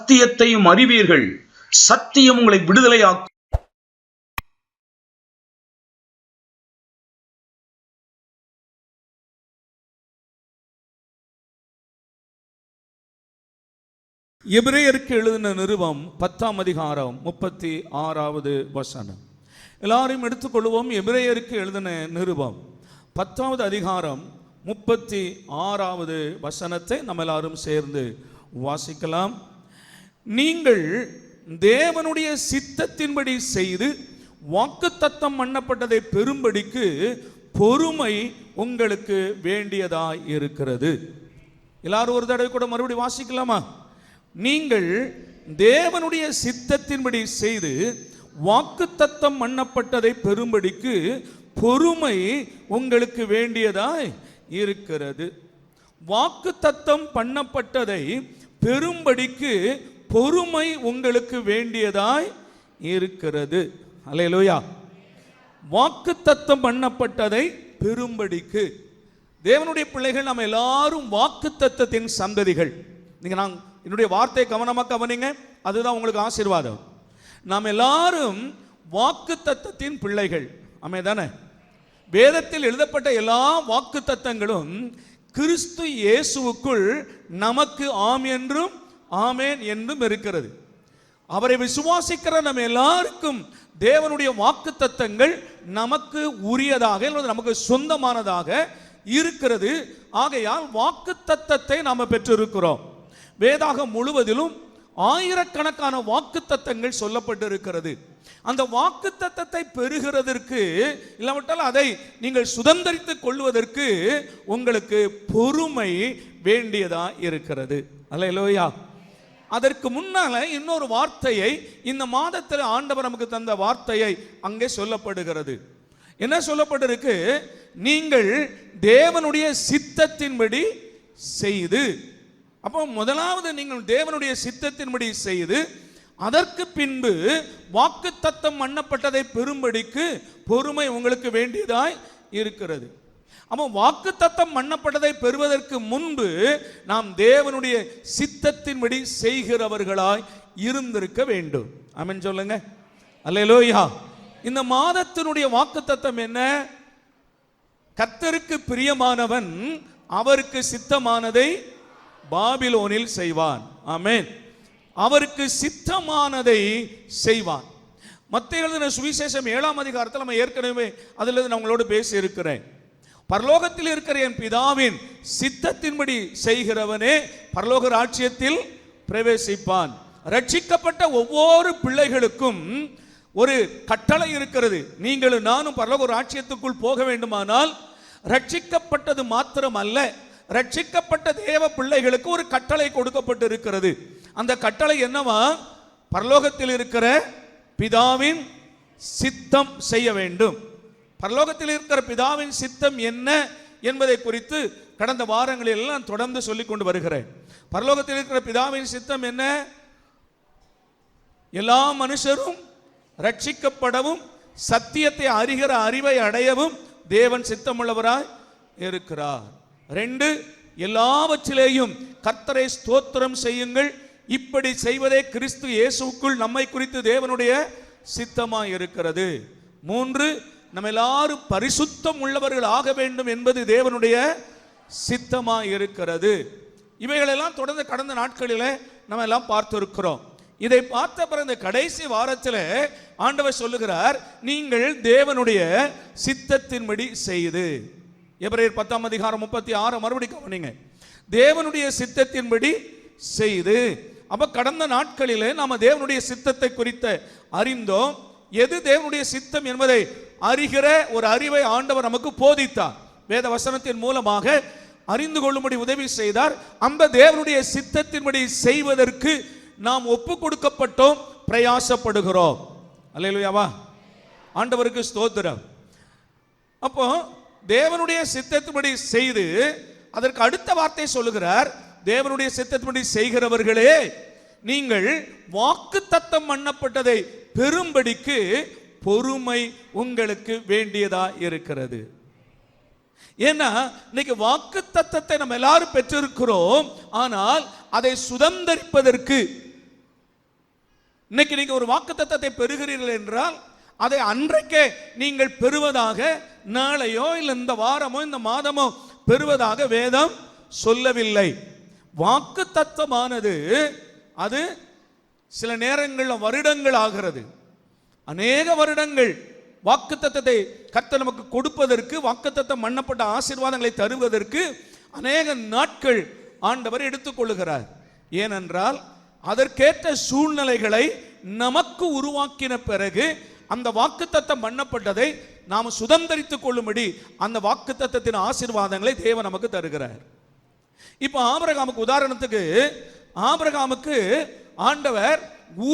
சத்தியத்தையும் அறிவீர்கள், சத்தியம் உங்களை விடுதலையாக்கும். எபிரேயருக்கு எழுதின நிருபம் 10ஆம் அதிகாரம் 36வது வசனம். எல்லாரையும் எடுத்துக்கொள்வோம். எபிரேயருக்கு எழுதின நிருபம் 10வது அதிகாரம் 36வது வசனத்தை நம்ம எல்லாரும் சேர்ந்து வாசிக்கலாம். நீங்கள் தேவனுடைய சித்தத்தின்படி செய்து வாக்குத்தத்தம் பண்ணப்பட்டதை பெறும்படிக்கு பொறுமை உங்களுக்கு வேண்டியதாய் இருக்கிறது. எல்லாரும் ஒரு தடவை கூட மறுபடியும் வாசிக்கலாமா? நீங்கள் தேவனுடைய சித்தத்தின்படி செய்து வாக்குத்தத்தம் பண்ணப்பட்டதை பெறும்படிக்கு பொறுமை உங்களுக்கு வேண்டியதாய் இருக்கிறது. வாக்குத்தத்தம் பண்ணப்பட்டதை பெறும்படிக்கு பொறுமை உங்களுக்கு வேண்டியதாய் இருக்கிறது. அல்லேலூயா. வாக்குத்தத்தம் பண்ணப்பட்டதை பெறும்படிக்கு. தேவனுடைய பிள்ளைகள், நம்ம எல்லாரும் வாக்குத்தத்தத்தின் சந்ததிகள். நீங்க நான் என்னுடைய வார்த்தையை கவனமாக கவனிங்க, அதுதான் உங்களுக்கு ஆசீர்வாதம். நாம் எல்லாரும் வாக்குத்தத்தத்தின் பிள்ளைகள். ஆமென். வேதத்தில் எழுதப்பட்ட எல்லா வாக்குத்தத்தங்களும் கிறிஸ்து இயேசுவுக்குள் நமக்கு ஆம் என்றும் ஆமேன் என்றும் இருக்கிறது. அவரை விசுவாசிக்கிற நம்ம எல்லாருக்கும் தேவனுடைய வாக்குத்தத்தங்கள் நமக்கு உரியதாக, நமக்கு சொந்தமானதாக இருக்கிறது. ஆகையால் வாக்குத்தத்தத்தை நாம் பெற்றிருக்கிறோம். வேதாகம் முழுவதிலும் ஆயிரக்கணக்கான வாக்குத்தத்தங்கள் சொல்லப்பட்டிருக்கிறது. அந்த வாக்குத்தத்தத்தை பெறுகிறதற்கு, இல்லாவிட்டால் அதை நீங்கள் சுதந்தரித்துக் கொள்வதற்கு உங்களுக்கு பொறுமை வேண்டியதா இருக்கிறது. அல்லேலூயா. அதற்கு முன்னால இன்னொரு வார்த்தையை இந்த மாதத்தில் ஆண்டவர் நமக்கு தந்த வார்த்தையை அங்கே சொல்லப்படுகிறது. என்ன சொல்லப்பட்டிருக்கு? நீங்கள் தேவனுடைய சித்தத்தின்படி செய்து. அப்போ முதலாவது நீங்கள் தேவனுடைய சித்தத்தின்படி செய்து, அதற்கு பின்பு வாக்குத்தத்தம் பண்ணப்பட்டதை பெறும்படிக்கு பொறுமை உங்களுக்கு வேண்டியதாய் இருக்கிறது. அப்போ வாக்குத்தத்தம் பண்ணப்பட்டதை பெறுவதற்கு முன்பு நாம் தேவனுடைய சித்தத்தின்படி செய்கிறவர்களாய் இருந்திருக்க வேண்டும். ஆமென் சொல்லுங்க. அல்லேலூயா. இந்த மாதத்தினுடைய வாக்குத்தத்தம் என்ன? கர்த்தருக்கு பிரியமானவன் அவருக்கு சித்தமானதை பாபிலோனில் செய்வான். ஆமென். அவருக்கு சித்தமானதை செய்வான். மத்தேயு எழுதின சுவிசேஷம் 7ஆம் அதிகாரத்தில் நம்ம ஏற்கனவே அதில் நான் உங்களோடு பேசி இருக்கிறேன். பரலோகத்தில் இருக்கிற என் பிதாவின் சித்தத்தின்படி செய்கிறவனே பரலோக ராஜ்யத்தில் பிரவேசிப்பான். ரட்சிக்கப்பட்ட ஒவ்வொரு பிள்ளைகளுக்கும் ஒரு கட்டளை இருக்கிறது. நீங்களும் நானும் பரலோக ராஜ்யத்துக்குள் போக வேண்டுமானால் ரட்சிக்கப்பட்டது மாத்திரம் அல்ல, ரட்சிக்கப்பட்ட தேவ பிள்ளைகளுக்கு ஒரு கட்டளை கொடுக்கப்பட்டு இருக்கிறது. அந்த கட்டளை என்னவா? பரலோகத்தில் இருக்கிற பிதாவின் சித்தம் செய்ய வேண்டும். பரலோகத்தில் இருக்கிற பிதாவின் சித்தம் என்ன என்பதை குறித்து கடந்த வாரங்களில் எல்லாம் தொடர்ந்து சொல்லிக் கொண்டு வருகிறேன். பரலோகத்தில் இருக்கிற பிதாவின் சித்தம் என்ன? எல்லா மனுஷரும் ரட்சிக்கப்படவும் சத்தியத்தை அறிகிற அறிவை அடையவும் தேவன் சித்தமுள்ளவராய் இருக்கிறார். 2, எல்லாவற்றிலேயும் கர்த்தரை ஸ்தோத்திரம் செய்யுங்கள், இப்படி செய்வதே கிறிஸ்து இயேசுவுக்குள் நம்மை குறித்து தேவனுடைய சித்தமாய் இருக்கிறது. 3, நம்ம எல்லாரும் பரிசுத்தம் உள்ளவர்கள் ஆக வேண்டும் என்பது தேவனுடைய சித்தமாய் இருக்கிறது. இவைகளெல்லாம் தொடர்ந்து கடந்த நாட்களில் நம்ம எல்லாம் பார்த்திருக்கிறோம். இதை பார்த்த பிறகு இந்த கடைசி வாரத்தில் ஆண்டவர் சொல்லுகிறார், நீங்கள் தேவனுடைய சித்தத்தின்படி செய்து. எபிரேயர் 10ஆம் அதிகாரம் 36 மறுபடி கவனிங்க. தேவனுடைய சித்தத்தின்படி செய்து. அப்ப கடந்த நாட்களிலே நாம தேவனுடைய சித்தத்தை குறித்து அறிந்தோம். எது தேவனுடைய சித்தம் என்பதை அறிகிற ஒரு அறிவை ஆண்டவர் நமக்கு போதித்தார். வேத வசனத்தின் மூலமாக அறிந்து கொள்ளும்படி உதவி செய்தார். அந்த தேவனுடைய சித்தத்தின்படி செய்வதற்கு நாம் ஒப்பு கொடுக்கப்பட்டோம், பிரயாசப்படுகிறோம். அல்லேலூயாவா. ஆண்டவருக்கு ஸ்தோத்திரம். அப்போ தேவனுடைய சித்தத்தின்படி செய்து, அதற்கு அடுத்த வார்த்தை சொல்லுகிறார், தேவனுடைய சித்தத்தின்படி செய்கிறவர்களே நீங்கள் வாக்குத்தத்தம் பண்ணப்பட்டதை பெறும்படிக்கு பொறுமை உங்களுக்கு வேண்டியதா இருக்கிறது. ஏன்னா இன்னைக்கு வாக்குத்தத்தத்தை நம்ம எல்லாரும் பெற்றிருக்கிறோம். ஆனால் அதை சுதந்தரிப்பதற்கு இன்னைக்கு நீங்க ஒரு வாக்குத்தத்தத்தை பெறுகிறீர்கள் என்றால் அதை அன்றைக்கே நீங்கள் பெறுவதாக நாளையோ இல்லை இந்த வாரமோ இந்த மாதமோ பெறுவதாக வேதம் சொல்லவில்லை. வாக்குத்தத்தமானது அது சில நேரங்களில் வருடங்கள் ஆகிறது. அநேக வருடங்கள் வாக்குத்தத்தத்தை கர்த்தர் நமக்கு கொடுப்பதற்கு, வாக்குத்தத்தம் பண்ணப்பட்ட ஆசீர்வாதங்களை தருவதற்கு அநேக நாட்கள் ஆண்டவர் எடுத்துக்கொள்ளுகிறார். ஏனென்றால் அதற்கேற்ற சூழ்நிலைகளை நமக்கு உருவாக்கின பிறகு அந்த வாக்குத்தத்தம் பண்ணப்பட்டதை நாம் சுதந்தரித்துக் கொள்ளும்படி அந்த வாக்குத்தத்தத்தின் ஆசீர்வாதங்களை தேவன் நமக்கு தருகிறார். இப்போ ஆபிரகாமுக்கு உதாரணத்துக்கு, ஆபிரகாமுக்கு ஆண்டவர்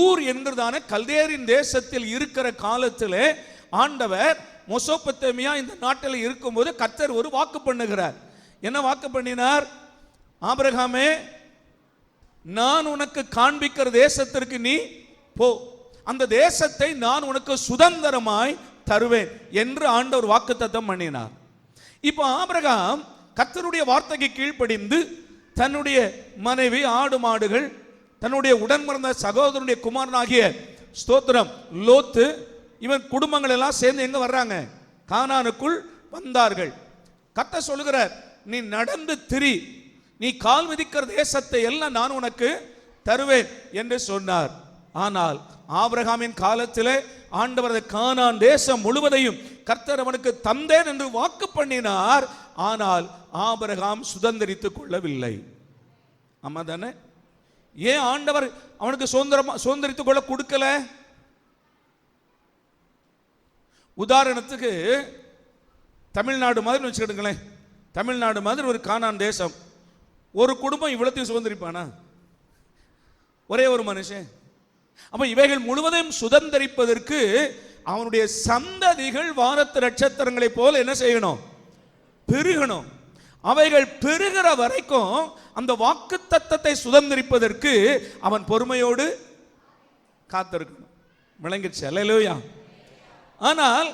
ஊர் என்கிறதான கல்தேரின் தேசத்தில் இருக்கிற காலத்திலே ஆண்டவர் மெசொப்பொத்தேமியா இந்த நாட்டில் இருக்கும்போது கர்த்தர் ஒரு வாக்கு பண்ணுகிறார். என்ன வாக்கு பண்ணினார்? ஆபிரகாமே, நான் உனக்கு காண்பிக்கிற தேசத்திற்கு நீ போ, அந்த தேசத்தை நான் உனக்கு சுதந்திரமாய் தருவேன் என்று ஆண்டவர் வாக்குத்தத்தம் பண்ணினார். இப்போ ஆபிரகாம் கர்த்தருடைய வார்த்தைக்கு கீழ்ப்படிந்து தன்னுடைய மனைவி, ஆடு மாடுகள், தன்னுடைய உடன் பிறந்த சகோதரனுடைய குமாரனாகிய ஸ்தோத்திரம் லோத்து, இவன் குடும்பங்கள் எல்லாம் சேர்ந்து எங்க வர்றாங்க? கானானுக்குள் வந்தார்கள். கர்த்தர் சொல்லுகிறார், நீ நடந்து திரி, நீ கால் மிதிக்கிற தேசத்தை எல்லாம் நான் உனக்கு தருவேன் என்று சொன்னார். ஆனால் ஆபிரகாமின் காலத்திலே ஆண்டவர் கானான் தேசம் முழுவதையும் கர்த்தர் அவனுக்கு தந்தேன் என்று வாக்கு பண்ணினார். ஆனால் ஆபிரகாம் சுதந்திரித்துக் கொள்ளவில்லை. ஆமா தானே? ஏன் ஆண்டவர் அவனுக்கு சுதந்திரித்துக் கொள்ள கொடுக்கல? உதாரணத்துக்கு தமிழ்நாடு மாதிரி வச்சுக்கிடுங்களேன். தமிழ்நாடு மாதிரி ஒரு கானான் தேசம், ஒரு குடும்பம் இவ்வளத்தையும் சுதந்திரிப்பானா? ஒரே ஒரு மனுஷன். அப்ப இவைகள் முழுவதையும் சுதந்திரிப்பதற்கு அவனுடைய சந்ததிகள் வானத்து நட்சத்திரங்களை போல என்ன செய்யணும்? பெருகணும். அவைகள் பெருகிற வரைக்கும் அந்த வாக்குத்தத்தத்தை சுதந்திரிப்பதற்கு அவன் பொறுமையோடு காத்திருக்கணும். விளங்கிடுச்சு? அல்லேலூயா. ஆனால்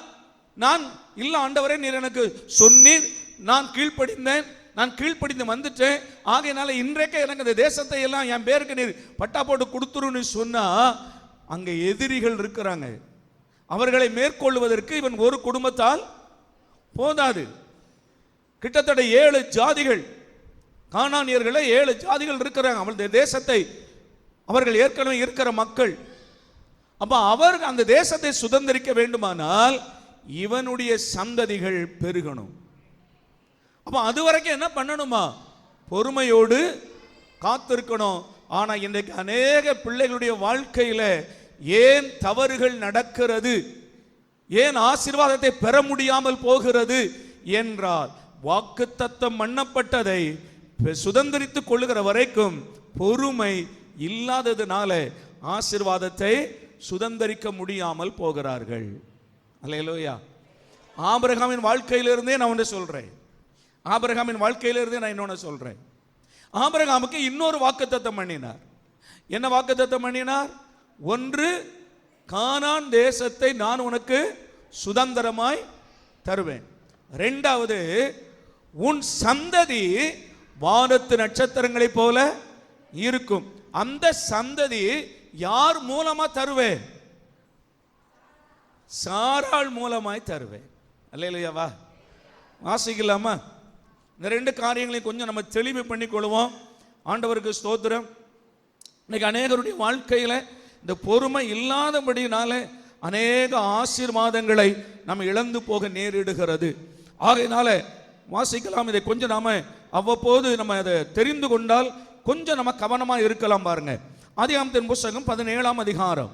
நான் இல்ல ஆண்டவரே, நீர் எனக்கு சொன்னீர், நான் கீழ்ப்படிந்தேன், நான் கீழ்ப்படிந்து வந்துட்டேன், ஆகையினால இன்றைக்கு எனக்கு இந்த தேசத்தை எல்லாம் என் பேருக்கு நீர் பட்டா போட்டு கொடுத்துருன்னு சொன்னா, அங்க எதிரிகள் இருக்கிறாங்க. அவர்களை மேற்கொள்வதற்கு இவன் ஒரு குடும்பத்தால் போதாது. கிட்டத்தட்ட 7 ஜாதிகள், கானானியர்களே 7 ஜாதிகள் இருக்கிறாங்க. அவருடைய தேசத்தை அவர்கள் ஏற்கனவே இருக்கிற மக்கள். அப்ப அவர் அந்த தேசத்தை சுதந்திரிக்க வேண்டுமானால் இவனுடைய சந்ததிகள் பெருகணும். அப்ப அது வரைக்கும் என்ன பண்ணணுமா? பொறுமையோடு காத்திருக்கணும். ஆனா இன்றைக்கு அநேக பிள்ளைகளுடைய வாழ்க்கையில ஏன் தவறுகள் நடக்கிறது, ஏன் ஆசீர்வாதத்தை பெற முடியாமல் போகிறது என்றால், வாக்குத்தத்தம் பண்ணப்பட்டதை சுதந்திரித்துக் கொள்ளுகிற வரைக்கும் பொறுமை இல்லாததுனால ஆசீர்வாதத்தை சுதந்திரிக்க முடியாமல் போகிறார்கள். அல்லேலூயா. ஆபிரகாமின் வாழ்க்கையிலிருந்தே நான் ஒன்று சொல்றேன். ஆபிரகாமின் வாழ்க்கையிலிருந்தே நான் இன்னொன்று சொல்றேன். ஆபிரகாமுக்கு இன்னொரு வாக்குத்தத்தம் பண்ணினார். என்ன வாக்குத்தத்தம் பண்ணினார்? ஒன்று, கானான் தேசத்தை நான் உனக்கு சுதந்திரமாய் தருவேன். இரண்டாவது, உன் சந்ததி வானத்து நட்சத்திரங்களைப் போல இருக்கும். அந்த சந்ததி யார் மூலமா தருவேன்? சாராள் மூலமாய் தருவேன். அல்லேலூயாவா. வாசிக்கலாமா? இந்த 2 காரியங்களையும் கொஞ்சம் நம்ம தெளிவு பண்ணிக் கொள்வோம். ஆண்டவருக்கு ஸ்தோத்திரம். இன்னைக்கு அநேகருடைய வாழ்க்கையில இந்த பொறுமை இல்லாதபடினால அநேக ஆசீர்வாதங்களை நம்ம இழந்து போக நேரிடுகிறது. ஆகையினால வாசிக்கலாம். இதை கொஞ்சம் நாம அவ்வப்போது நம்ம அதை தெரிந்து கொண்டால் கொஞ்சம் நம்ம கவனமா இருக்கலாம். பாருங்க, ஆதியாகமத்தின் புத்தகம் 17ஆம் அதிகாரம்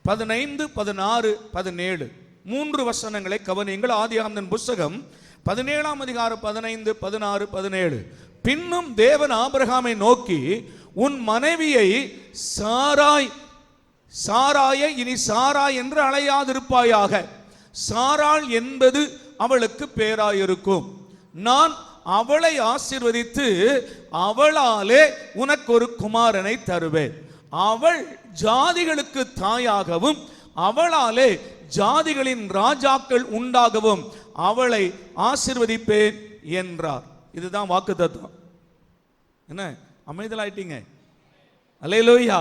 15, 16, 17 3 வசனங்களை கவனியுங்கள். ஆதியாகமத்தின் புத்தகம் 17ஆம் அதிகாரம் 15, 16, 17. பின்னும் தேவன் ஆபிரகாமை நோக்கி, உன் மனைவியை சாராயை இனி சாராய் என்று அழையாதிருப்பாயாக, சாராள் என்பது அவளுக்கு பேராயிருக்கும். நான் அவளை ஆசீர்வதித்து அவளாலே உனக்கு ஒரு குமாரனை தருவேன். அவள் ஜாதிகளுக்கு தாயாகவும் அவளாலே ஜாதிகளின் ராஜாக்கள் உண்டாகவும் அவளை ஆசீர்வதிப்பேன் என்றார். இதுதான் வாக்குத்தத்தம். என்ன அமைதலாயிட்டீங்க? அல்லேலூயா.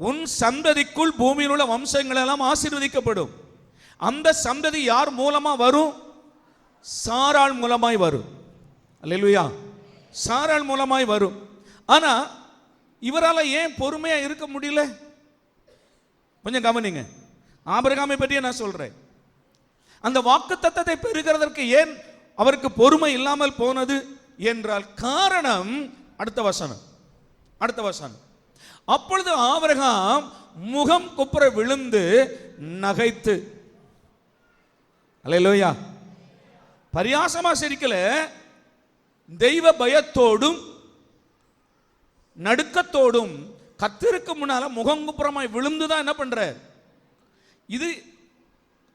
உன் சந்ததிக்குள் பூமியில் உள்ள வம்சங்கள் எல்லாம் ஆசீர்வதிக்கப்படும். அந்த சந்ததி யார் மூலமா வரும்? சாராள் மூலமாய் வரும். அல்லேலூயா. சாராள் மூலமாய் வரும். ஆனா இவரால் ஏன் பொறுமையா இருக்க முடியல? கொஞ்சம் கவனிங்க. ஆபிரகாமை பற்றியே நான் சொல்றேன். அந்த வாக்குத்தத்தத்தை பெறுகிறதற்கு ஏன் அவருக்கு பொறுமை இல்லாமல் போனது என்றால் காரணம் அடுத்த வசனம். அப்பொழுது ஆபிரகாம் முகம் குப்புற விழுந்து நகைத்து, அல்லேலூயா, பரியாசமா சிரிக்கல, தெய்வ பயத்தோடும் நடுக்கத்தோடும் கர்த்தருக்கு முன்னால முகங்குப்புறமாய் விழுந்துதான் என்ன பண்ற? இது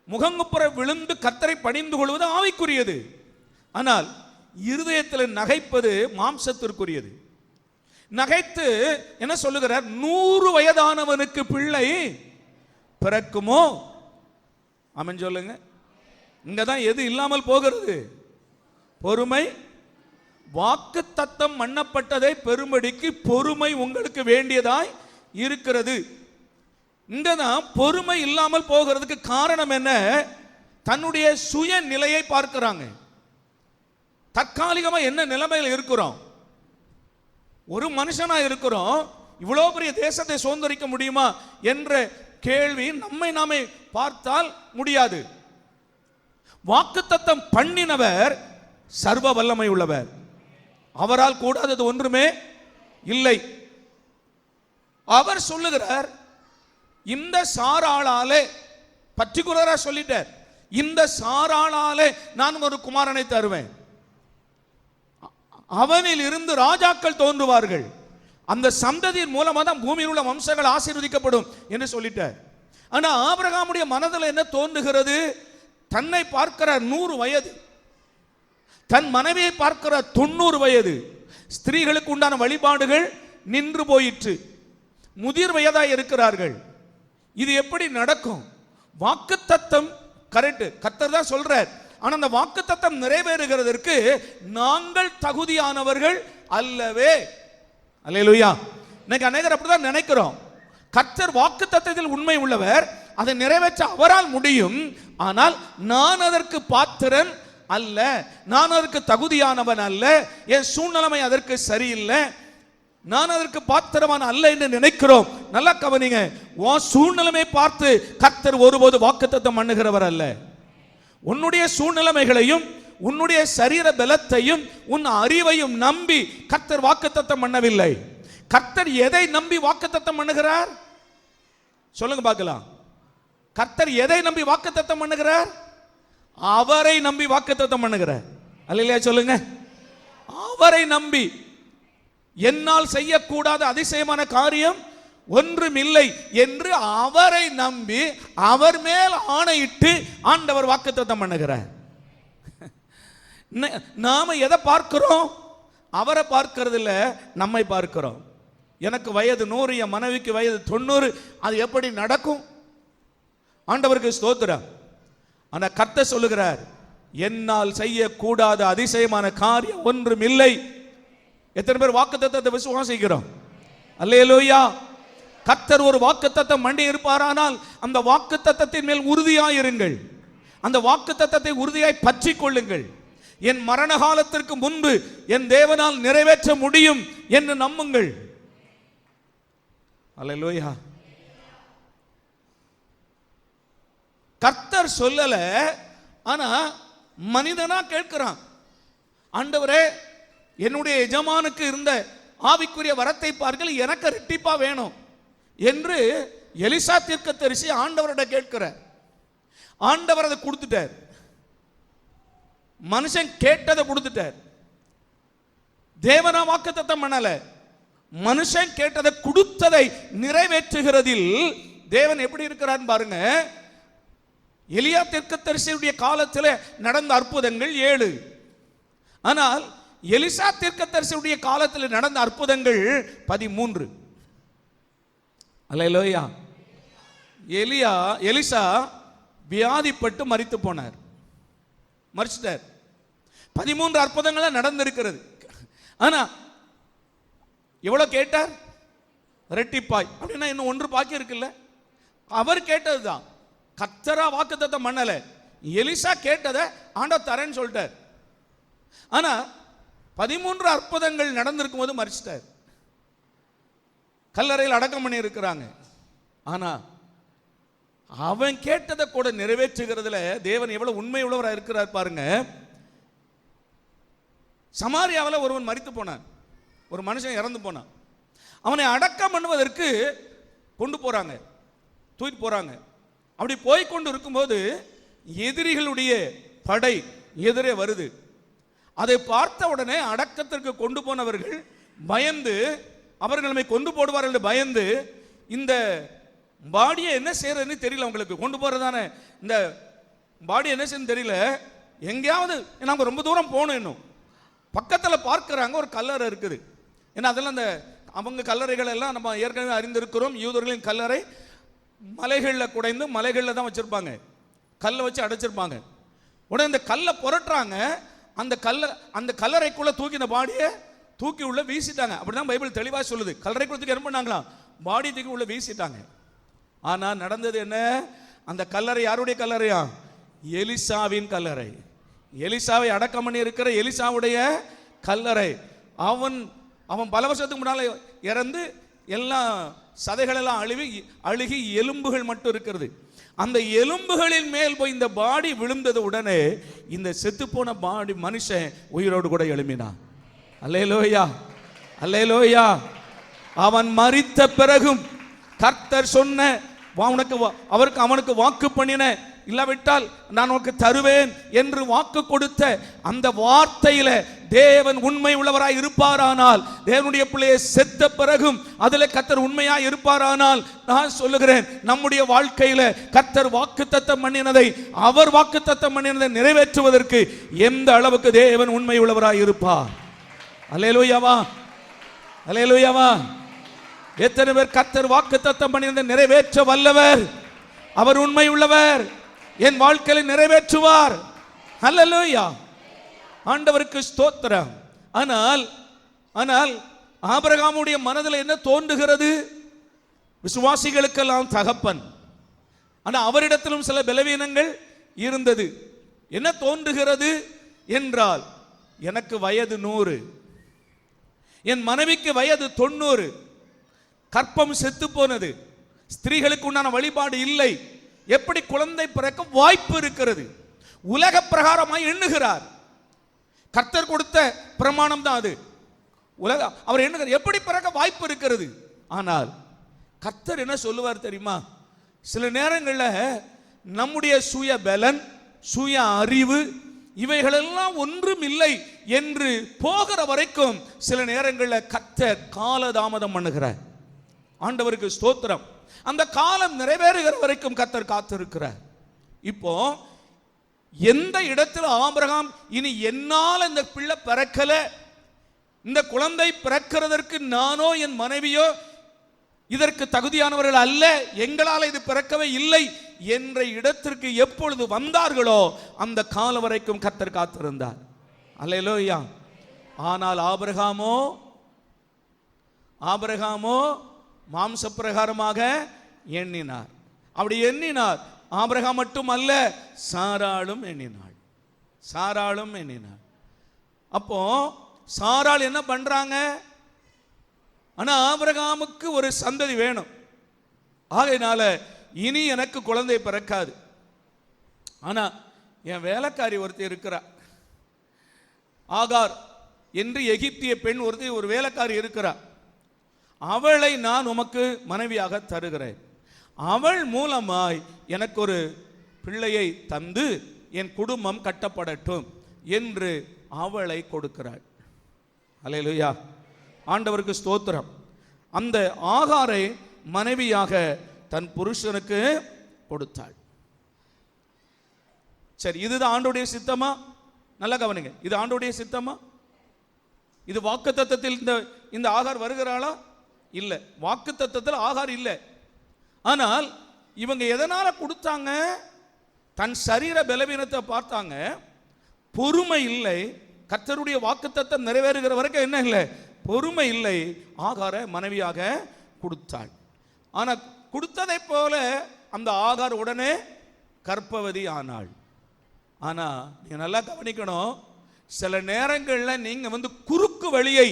முகங்குப்புற விழுந்து கர்த்தரை பணிந்து கொள்வது ஆவிக்குரியது. ஆனால் இருதயத்தில் நகைப்பது மாம்சத்திற்குரியது. நகைத்து என்ன சொல்லுகிறார்? 100 வயதானவனுக்கு பிள்ளை பிறக்குமோ? ஆமென் சொல்லுங்க. இங்கதான் எது இல்லாமல் போகிறது? பொறுமை. வாக்கு தத்தம் பண்ணப்பட்டதை பெறும்படிக்கு பொறுமை உங்களுக்கு வேண்டியதாய் இருக்கிறது. இங்கதான் பொறுமை இல்லாமல் போகிறதுக்கு காரணம் என்ன? தன்னுடைய சுய நிலையை பார்க்கிறாங்க. தற்காலிகமா என்ன நிலைமையில் இருக்கிறோம்? ஒரு மனுஷனா இருக்கிறோம், இவ்வளவு பெரிய தேசத்தை சுதந்திரிக்க முடியுமா என்ற கேள்வி நம்மை நாமே பார்த்தால் முடியாது. வாக்குத்தத்தம் பண்ணினவர் சர்வ வல்லமை உள்ளவர். அவரால் கூடாதது ஒன்றுமே இல்லை. அவர் சொல்லுகிறார், இந்த சாராளாலே, பர்டிகுலரா சொல்லிட்டார், இந்த சாராளாலே நான் ஒரு குமாரனை தருவேன், அவனில் இருந்து ராஜாக்கள் தோன்றுவார்கள், அந்த சந்ததியின் மூலமா தான் பூமியில் உள்ள வம்சங்கள் ஆசீர்வதிக்கப்படும் என்று சொல்லிட்டார். ஆனா ஆபிரகாமுடைய மனதில் என்ன தோன்றுகிறது? தன்னை பார்க்கிற 100 வயது, தன் மனைவியை பார்க்கிற 90 வயது, ஸ்திரீகளுக்கு உண்டான வழிபாடுகள் நின்று போயிற்று, முதிர் வயதாய் இருக்கிறார்கள். இது எப்படி நடக்கும்? வாக்குத்தத்தம் கரெக்ட், கர்த்தர் தான் சொல்றார். ஆனா அந்த வாக்குத்தத்தம் நிறைவேறுகிறதற்கு நாங்கள் தகுதியானவர்கள் அல்லவே. அல்லேலூயா. இன்னைக்கு அநேகர் அப்படிதான் நினைக்கிறோம். கர்த்தர் வாக்குத்தத்தத்தில் உண்மை உள்ளவர், அதை நிறைவேற்ற அவரால் முடியும். ஆனால் நான் அதற்கு பாத்திரன் அல்ல, நான் அதற்கு தகுதியானவன் அல்ல, என் சூழ்நிலைமை அதற்கு சரியில்லை, நான் அதற்கு பாத்திரமான அல்ல என்று நினைக்கிறோம். நல்லா கவனிங்க. உன் சூழ்நிலைமை பார்த்து கர்த்தர் ஒருபோது வாக்குத்தத்தம் பண்ணுகிறவர் அல்ல. உன்னுடைய சூழ்நிலைமைகளையும் உன்னுடைய சரீர பலத்தையும் உன் அறிவையும் நம்பி கர்த்தர் வாக்குத்தத்தம் பண்ணவில்லை. கர்த்தர் எதை நம்பி வாக்குத்தத்தம் பண்ணுகிறார்? சொல்லுங்க பார்க்கலாம். கர்த்தர் எதை நம்பி வாக்குத்தத்தம் பண்ணுகிறார்? அவரை நம்பி வாக்குத்தத்தம் பண்ணுகிறார். அல்லேலூயா சொல்லுங்க. அவரை நம்பி. என்னால் செய்யக்கூடாத அதிசயமான காரியம் ஒன்றும் இல்லை என்று அவரை நம்பி அவர் மேல் ஆணையிட்டு ஆண்டவர் வாக்குத்தத்தம் பண்ணுகிறார். நாம எதை பார்க்கிறோம்? அவரை பார்க்கிறது இல்ல, நம்மை பார்க்கிறோம். எனக்கு வயது 100, என் மனைவிக்கு வயது 90, அது எப்படி நடக்கும்? ஆண்டவருக்கு ஸ்தோத்திரம். ஆனா கர்த்தர் சொல்லுகிறார், என்னால் செய்யக்கூடாத அதிசயமான காரியம் ஒன்றும் இல்லை. எத்தனை பேர் வாக்குத்தத்தத்தை விசுவாசிக்கிறோம்? அல்லேலூயா. கர்த்தர் ஒரு வாக்குத்தத்தம் பண்ணி இருப்பாரானால் அந்த வாக்குத்தத்தத்தின் மேல் உறுதியாயிருங்கள். அந்த வாக்குத்தத்தத்தை உறுதியாய் பற்றி கொள்ளுங்கள். என் மரண காலத்திற்கு முன்பு என் தேவனால் நிறைவேற்ற முடியும் என்று நம்புங்கள். அல்லேலூயா. கர்த்தர் சொல்லல, ஆனா மனிதனா கேட்கிறான். ஆண்டவரே, என்னுடைய எஜமானுக்கு இருந்த ஆவிக்குரிய வரத்தை பார்க்கல, எனக்கு ரெட்டிப்பா வேணும் என்று எலிசா தீர்க்கதரிசி ஆண்டவரிட கேட்கிறார். ஆண்டவர் அதை கொடுத்துட்டார். மனுஷன் கேட்டதை கொடுத்துட்டார். தேவனா வாக்குத்தத்தம் பண்ணல, மனுஷன் கேட்டதை கொடுத்ததை நிறைவேற்றுகிறதில் தேவன் எப்படி இருக்கிறார் பாருங்க. எலியா தீர்க்கதரிசியுடைய காலத்தில் நடந்த அற்புதங்கள் 7. ஆனால் எலிசா தீர்க்கதரிசியுடைய காலத்தில் நடந்த அற்புதங்கள் 13. அல்லேலூயா. எலிசா வியாதிப்பட்டு மரித்து போனார், மரிச்சிட்டார். 13 அற்புதங்கள் நடந்திருக்கிறது. ஆனா எவ்வளவு கேட்டார்? ரெட்டிப்பாய் அப்படின்னா இன்னும் ஒன்று பாக்கி இருக்குல்ல. அவர் கேட்டதுதான், கர்த்தரா வாக்குத்தத்தம் பண்ணல. எலிசா கேட்டதை ஆண்டவர் தரேன்னு சொல்லிட்டார். ஆனா 13 அற்புதங்கள் நடந்திருக்கும் போது மரிச்சிட்டார். கல்லறையில் அடக்கம் பண்ணி இருக்கிறாங்க. ஆனா அவன் கேட்டதை கூட நிறைவேற்றுகிறதுல தேவன் எவ்வளவு உண்மை உள்ளவராக இருக்கிறார் பாருங்க. சமாரியாவில் ஒருவன் மரித்து போனான், ஒரு மனுஷன் இறந்து போனான். அவனை அடக்கம் பண்ணுவதற்கு கொண்டு போறாங்க, தூக்கிட்டு போறாங்க. அப்படி போய்கொண்டு இருக்கும்போது எதிரிகளுடைய படை எதிரே வருது. அதை பார்த்த உடனே அடக்கத்திற்கு கொண்டு போனவர்கள் பயந்து, அவர்கள் நம்மை கொண்டு போடுவார்கள் என்று பயந்து, இந்த பாடியை என்ன செய்யறதுன்னு தெரியல. உங்களுக்கு கொண்டு போறதானே இந்த பாடி என்ன செய்யணும் தெரியல. எங்கேயாவது நாங்கள் ரொம்ப தூரம் போகணும். இன்னும் பக்கத்தில் பார்க்குறாங்க, ஒரு கல்லறை இருக்குது. ஏன்னா அதெல்லாம் அந்த அவங்க கல்லறைகள் எல்லாம் நம்ம ஏற்கனவே அறிந்திருக்கிறோம். யூதர்களின் கல்லறை மலைகளில் குடைந்து மலைகளில் தான் வச்சிருப்பாங்க, கல்லை வச்சு அடைச்சிருப்பாங்க. உடனே இந்த கல்லை புரட்டுறாங்க. அந்த கல்லறைக்குள்ள தூக்கி இந்த பாடியை தூக்கி உள்ள வீசிட்டாங்க. அப்படிதான் பைபிள் தெளிவாக சொல்லுது. கல்லறைக்குள்ள தூக்கி என்ன பண்ணாங்களா, பாடி தூக்கி உள்ள வீசிட்டாங்க. ஆனா நடந்தது என்ன, அந்த கல்லறை யாருடைய கல்லறையா, எலிசாவின் கல்லறை. எலிசாவை அடக்கம் பண்ணி இருக்கிற எலிசாவுடைய கல்லறை. அவன் பல வருஷத்துக்கு முன்னால இறந்து எல்லாம் சதைகள் எல்லாம் அழுகி எலும்புகள் மட்டும் இருக்கிறது. அந்த எலும்புகளின் மேல் போய் இந்த பாடி விழுந்தது. உடனே இந்த செத்துப்போன பாடி மனுஷன் உயிரோடு கூட எழும்பினான். அல்லேலூயா, அல்லேலூயா. அவன் மரித்த பிறகும் கர்த்தர் சொன்ன அவனுக்கு வாக்கு பண்ணின, இல்லாவிட்டால் நான் உனக்கு தருவேன் என்று வாக்கு கொடுத்த அந்த வார்த்தையில தேவன் உண்மை உள்ளவராய் இருப்பாரானால், தேவனுடைய பிள்ளையை செத்த பிறகும் அதில் கர்த்தர் உண்மையாய் இருப்பாரானால், நான் சொல்லுகிறேன் நம்முடைய வாழ்க்கையில கர்த்தர் வாக்குத்தத்தம் பண்ணினதை, அவர் வாக்குத்தத்தம் பண்ணினதை நிறைவேற்றுவதற்கு எந்த அளவுக்கு தேவன் உண்மை உள்ளவராய் இருப்பார். அல்லேலூயாவா, அல்லேலூயாவா. எத்தனை பேர் கர்த்தர் வாக்குத்தத்தம் பண்ணினதை நிறைவேற்ற வல்லவர், அவர் உண்மை உள்ளவர், என் வாழ்க்கையை நிறைவேற்றுவார். அல்லேலூயா, ஆண்டவருக்கு ஸ்தோத்திரம். ஆனால் ஆபிரகாமுடைய மனதில் என்ன தோன்றுகிறது, விசுவாசிகளுக்கெல்லாம் தகப்பன். ஆனால் அவரிடத்திலும் சில பலவீனங்கள் இருந்தது. என்ன தோன்றுகிறது என்றால், எனக்கு வயது 100, என் மனைவிக்கு வயது 90, கற்பம் செத்து போனது, ஸ்திரீகளுக்கு உண்டான வழிபாடு இல்லை, எப்படி குழந்தை பிறக்க வாய்ப்பு இருக்கிறது, உலக பிரகாரமாய் எண்ணுகிறார். கர்த்தர் கொடுத்த பிரமாணம் தான் அது. அவர் எண்ணுகிறார் எப்படி பிறக்க வாய்ப்பு இருக்கிறது. ஆனால் கர்த்தர் என்ன சொல்லுவார் தெரியுமா, சில நேரங்களில் நம்முடைய சுய பலன், சுய அறிவு இவைகளெல்லாம் ஒன்றும் இல்லை என்று போகிற வரைக்கும் சில நேரங்களில் கர்த்தர் காலதாமதம் பண்ணுகிறார். ஆண்டவருக்கு ஸ்தோத்திரம். அந்த காலம் நிறைவேறுகிற வரைக்கும் கர்த்தர் காத்திருக்கிறார். இப்போ எந்த இடத்துல ஆபிரகாம் இனி என்னால் இந்த பிள்ளை பிறக்கல, இந்த குழந்தை பிறக்கிறதற்கு நானோ என் மனைவியோ இதற்கு தகுதியானவர்கள் அல்ல, எங்களால் இது பிறக்கவே இல்லை என்ற இடத்திற்கு எப்பொழுது வந்தார்களோ அந்த காலம் வரைக்கும் கர்த்தர் காத்திருந்தார். அல்லேலூயா. ஆனால் ஆபிரகாமோ மாம்ச பிரகாரமாக எண்ணினார். அப்படி எண்ணினார். ஆபிரகாம் மட்டும் அல்ல, சாராளும் எண்ணினாள். அப்போ சாராள் என்ன பண்றாங்க, ஆனா ஆபிரகாமுக்கு ஒரு சந்ததி வேணும், ஆகையினால இனி எனக்கு குழந்தை பிறக்காது. ஆனா என் வேலைக்காரி ஒருத்தர் இருக்கிறார், ஆகார் என்று எகிப்திய பெண் ஒருத்தர், ஒரு வேலைக்காரி இருக்கிறார், அவளை நான் உமக்கு மனைவியாக தருகிறேன், அவள் மூலமாய் எனக்கு ஒரு பிள்ளையை தந்து என் குடும்பம் கட்டப்படட்டும் என்று அவளை கொடுக்கிறாள். அல்லேலூயா, ஆண்டவருக்கு ஸ்தோத்திரம். அந்த ஆகாரை மனைவியாக தன் புருஷனுக்கு கொடுத்தாள். சரி, இதுதான் ஆண்டவருடைய சித்தமா? நல்லா கவனிங்க, இது ஆண்டவருடைய சித்தமா? இது வாக்குத்தத்தத்தில் இந்த ஆகார் வருகிறாளா? இல்ல, வாக்குத்தத்தத்தில் ஆகார் இல்லை. ஆனால் இவங்க எதனால கொடுத்தாங்க? தன் சரீர பலவீனத்தை பார்த்தாங்க, பொறுமை இல்லை. கர்த்தருடைய வாக்குத்தத்தம் நிறைவேறுகிற வரைக்கும் என்ன இல்லை, பொறுமை இல்லை. ஆகார மனைவியாக கொடுத்தாள். ஆனா கொடுத்ததை போல அந்த ஆகார் உடனே கர்ப்பவதி ஆனாள். ஆனா நீங்க நல்லா கவனிக்கணும், சில நேரங்களில் நீங்க குறுக்கு வழியை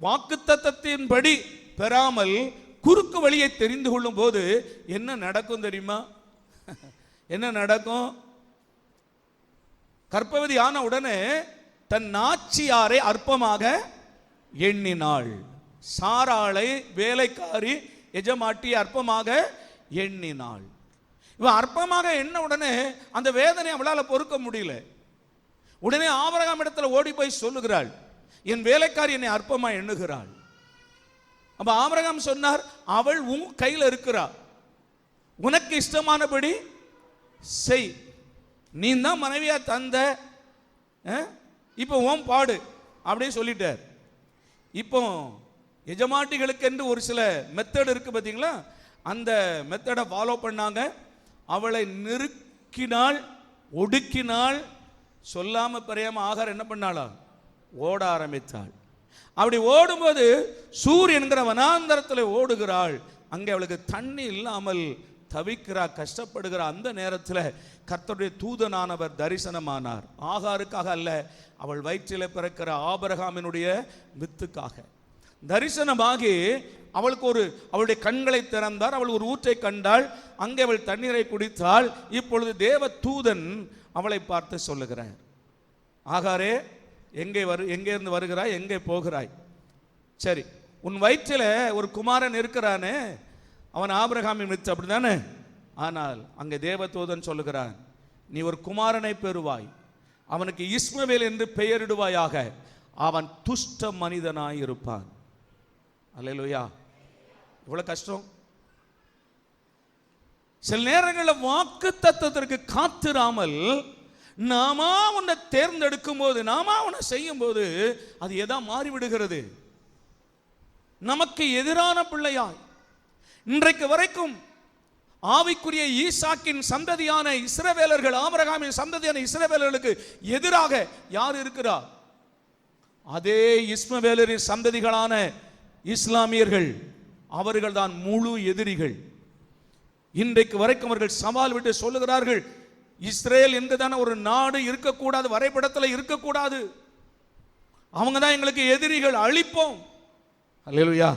வாக்குத்தத்தத்தின்படி பெறாமல் குறுக்கு வழியை தெரிந்து கொள்ளும் போது என்ன நடக்கும் தெரியுமா? என்ன நடக்கும்? கர்ப்பவதி ஆன உடனே தன் நாச்சியாரை அற்பமாக எண்ணினாள். சாராளை வேலைக்காரி எஜமாட்டி அற்பமாக எண்ணினாள். இவன் அற்பமாக எண்ண உடனே அந்த வேதனை அவளால் பொறுக்க முடியல. உடனே ஆபிரகாம் இடத்துல ஓடி போய் சொல்லுகிறாள், என் வேலைக்காரி என்னை அற்பமா எண்ணுகிறாள். அப்ப ஆபிரகாம் சொன்னார், அவள் உன் கையில் இருக்கிறாள், உனக்கு இஷ்டமானபடி செய், நீ தான் மனைவியா தந்த, இப்போ உன் பாடு அப்படின்னு சொல்லிட்டார். இப்போ எஜமாட்டிகளுக்கு என்று ஒரு சில மெத்தட் இருக்கு பார்த்தீங்களா, அந்த மெத்தடை ஃபாலோ பண்ணாங்க. அவளை நெருக்கினாள், ஒடுக்கினாள். சொல்லாம பெரியாம ஆகார் என்ன பண்ணாளா? ஓட ஆரம்பித்தாள். அப்படி ஓடும்போது சூரியன்கிற வனாந்தரத்தில் ஓடுகிறாள். அங்கே அவளுக்கு தண்ணி இல்லாமல் தவிக்கிறா, கஷ்டப்படுகிற அந்த நேரத்தில் கர்த்தருடைய தூதனானவர் தரிசனமானார். ஆகாருக்காக அல்ல, அவள் வயிற்றில் பிறக்கிற ஆபிரகாமினுடைய வித்துக்காக தரிசனமாகி அவளுடைய கண்களை திறந்தார். அவள் ஒரு ஊற்றை கண்டாள், அங்கே அவள் தண்ணீரை குடித்தாள். இப்பொழுது தேவ தூதன் அவளை பார்த்து சொல்லுகிறார், ஆகாரே எங்கே இருந்து வருகிறாய், எங்கே போகிறாய்? சரி, உன் வயிற்றில் ஒரு குமாரன் இருக்கிறானே, அவன் ஆபிரகாமின் வித்து, அப்படிதானே? ஆனால் அங்கே தேவதூதன் சொல்லுகிறான், நீ ஒரு குமாரனை பெறுவாய், அவனுக்கு இஸ்மவேல் என்று பெயரிடுவாயாக, அவன் துஷ்ட மனிதனாய் இருப்பான். அல்லேலூயா! இவ்வளவு கஷ்டம். சில நேரங்களில் வாக்கு தத்தத்திற்கு காத்திராமல் நாம உன்னை தேர்ந்தெடுக்கும் போது, நாம உன்னை செய்யும் போது அது எதா மாறிவிடுகிறது, நமக்கு எதிரான பிள்ளையாய். இன்றைக்கு வரைக்கும் ஆவிக்குரிய ஈசாக்கின் சந்ததியான இஸ்ரவேலர்கள், ஆபிரகாமின் சந்ததியான இஸ்ரவேலர்களுக்கு எதிராக யார் இருக்கிறார்? அதே இஸ்மவேலரின் சந்ததிகளான இஸ்லாமியர்கள். அவர்கள் தான் முழு எதிரிகள். இன்றைக்கு வரைக்கும் அவர்கள் சவால் விட்டு சொல்லுகிறார்கள், இஸ்ரேல் என்கிறதான ஒரு நாடு இருக்கக்கூடாது, வரைபடத்தில் இருக்கக்கூடாது, அவங்க தான் எங்களுக்கு எதிரிகள், அழிப்போம். அல்லேலூயா!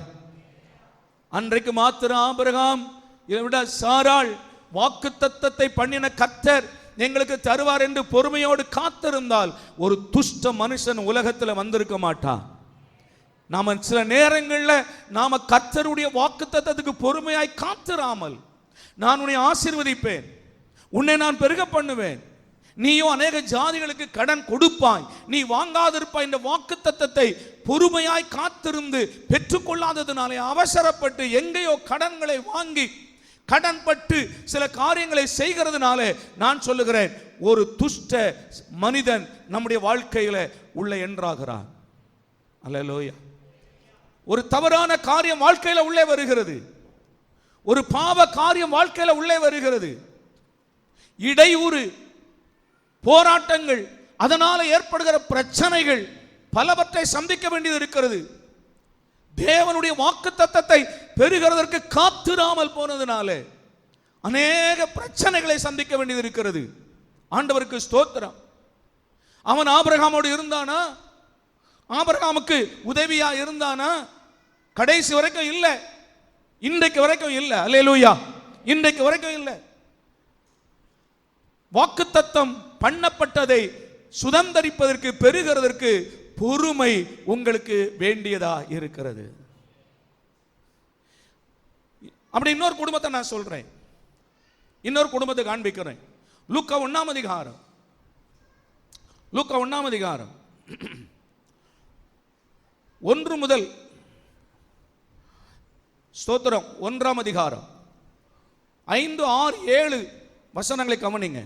அன்றைக்கு மாத்திரம் ஆபிரகாம், இதை விட சாராள் வாக்குத்தத்தத்தை பண்ணின கர்த்தர் எங்களுக்கு தருவார் என்று பொறுமையோடு காத்திருந்தால் ஒரு துஷ்ட மனுஷன் உலகத்தில் வந்திருக்க மாட்டான். நாம சில நேரங்களில் நாம கர்த்தருடைய வாக்குத்தத்தத்துக்கு பொறுமையாய் காத்திராமல், நான் உன்னை ஆசீர்வதிப்பேன், உன்னை நான் பெருக பண்ணுவேன், நீயும் அநேக ஜாதிகளுக்கு கடன் கொடுப்பாய், நீ வாங்காதிருப்பாய், இந்த வாக்குத்தத்தத்தை பொறுமையாய் காத்திருந்து பெற்றுக்கொள்ளாததுனாலே அவசரப்பட்டு எங்கேயோ கடன்களை வாங்கி கடன்பட்டு சில காரியங்களை செய்கிறதுனால நான் சொல்லுகிறேன், ஒரு துஷ்ட மனிதன் நம்முடைய வாழ்க்கையில உள்ள என்றாகிறான். அல்லேலூயா! ஒரு தவறான காரியம் வாழ்க்கையில உள்ளே வருகிறது, ஒரு பாவ காரியம் வாழ்க்கையில உள்ளே வருகிறது, இடையூறு, போராட்டங்கள், அதனால ஏற்படுகிற பிரச்சனைகள் பலவற்றை சந்திக்க வேண்டியது இருக்கிறது. தேவனுடைய வாக்குத்தத்தத்தை பெறுகிறதற்கு காத்திராமல் போனதுனால அநேக பிரச்சனைகளை சந்திக்க வேண்டியது இருக்கிறது. ஆண்டவருக்கு ஸ்தோத்திரம். அவன் ஆபிரகாமோடு இருந்தானா? ஆபிரகாமுக்கு உதவியா இருந்தானா? கடைசி வரைக்கும் இல்லை, இன்றைக்கு வரைக்கும் இல்லை. அல்லேலூயா! இன்றைக்கு வரைக்கும் இல்லை. வாக்குத்தத்தம் பண்ணப்பட்டதை சுதந்தரிப்பதற்கு, பெறுகிறதற்கு பொறுமை உங்களுக்கு வேண்டியதா இருக்கிறது. அப்படி இன்னொரு குடும்பத்தை நான் சொல்றேன், இன்னொரு குடும்பத்தை காண்பிக்கிறேன். லூக்கா 1ஆம் அதிகாரம், லூக்கா 1ஆம் அதிகாரம் 1 முதல், ஸ்தோத்திரம், 1ஆம் அதிகாரம் 5, 6, 7 வசனங்களை கவனிங்க.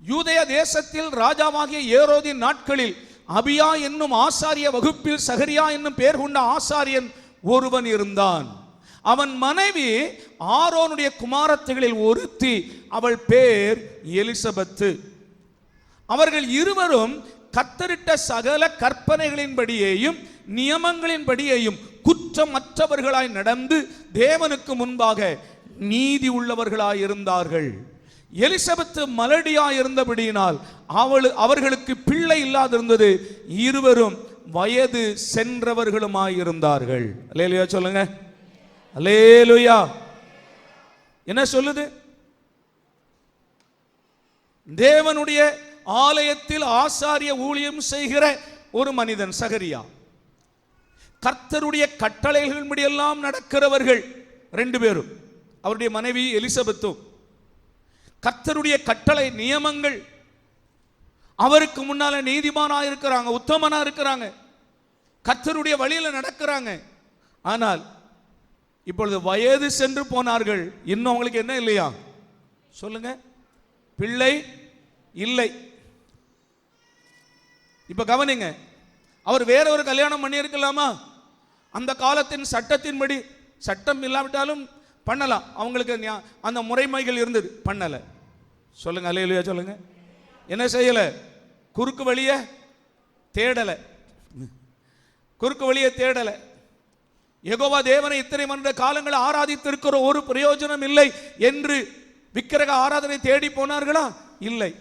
யூதேய தேசத்தில் ராஜாவாகிய ஏரோதின் நாட்களில் அபியா என்னும் ஆசாரிய வகுப்பில் சகரியா என்னும் பெயர் கொண்ட ஆசாரியன் ஒருவன் இருந்தான். அவன் மனைவி ஆரோனுடைய குமாரத்திகளில் ஒருத்தி, அவள் பேர் எலிசபெத்து. அவர்கள் இருவரும் கர்த்தரிட்ட சகல கற்பனைகளின்படியேயும் நியமங்களின்படியையும் குற்றமற்றவர்களாய் நடந்து தேவனுக்கு முன்பாக நீதி உள்ளவர்களாய் இருந்தார்கள். எலிசபெத்து மலடியாய் இருந்தபடியினால் அவர்களுக்கு பிள்ளை இல்லாதிருந்தது. இருவரும் வயது சென்றவர்களுமாய் இருந்தார்கள். அல்லேலூயா சொல்லுங்க. அல்லேலூயா. என்ன சொல்லுது? தேவனுடைய ஆலயத்தில் ஆசாரிய ஊழியம் செய்கிற ஒரு மனிதன் சகரியா, கர்த்தருடைய கட்டளைகளின்படி எல்லாம் நடக்கிறவர்கள் 2 பேரும், அவருடைய மனைவி எலிசபெத்தும். கர்த்தருடைய கட்டளை நியமங்கள், அவருக்கு முன்னால நீதிமானா இருக்கிறாங்க, உத்தமனா இருக்கிறாங்க, கர்த்தருடைய வழியில நடக்கிறாங்க. ஆனால் இப்பொழுது வயது சென்று போனார்கள். இன்னும் அவங்களுக்கு என்ன இல்லையா? சொல்லுங்க. பிள்ளை இல்லை. இப்ப கவனிங்க, அவர் வேற ஒரு கல்யாணம் பண்ணி இருக்கலாமா? அந்த காலத்தின் சட்டத்தின்படி, சட்டம் இல்லாவிட்டாலும் பண்ணலாம், அவங்களுக்கு அந்த முறைமைகள் இருந்தது, பண்ணல. சொல்லுங்க அல்லேலூயா சொல்லுங்க. என்ன செய்யல? குறுக்கு வழிய தேடல, குறுக்கு வழிய தேடல. யெகோவா தேவனை இத்தனை மன்ற காலங்களை ஆராதித்திருக்கிற ஒரு பிரயோஜனம் இல்லை என்று விக்கிரக ஆராதனை தேடி போனார்களா? இல்லை.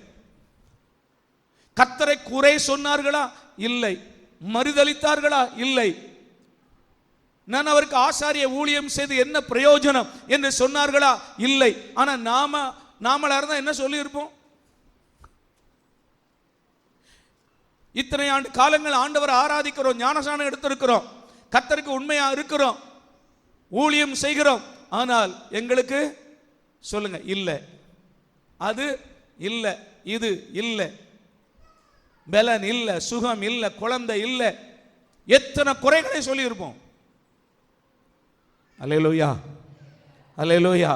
கர்த்தரை குறை சொன்னார்களா? இல்லை. மறுதலித்தார்களா? இல்லை. நான் அவருக்கு ஆசாரிய ஊழியம் செய்து என்ன பிரயோஜனம் என்று சொன்னார்களா? இல்லை. ஆனா நாமளா இருந்தா என்ன சொல்லி இருப்போம்? இத்தனை ஆண்டு காலங்கள் ஆண்டவர் ஆராதிக்கிறோம், ஞானசானம் எடுத்திருக்கிறோம், கர்த்தருக்கு உண்மையா இருக்கிறோம், ஊழியம் செய்கிறோம். ஆனால் எங்களுக்கு சொல்லுங்க இல்லை, அது இல்லை, இது இல்லை, பலன் இல்லை, சுகம் இல்லை, குழந்தை இல்லை, எத்தனை குறைகளை சொல்லி இருப்போம். அல்லேலூயா, அல்லேலூயா.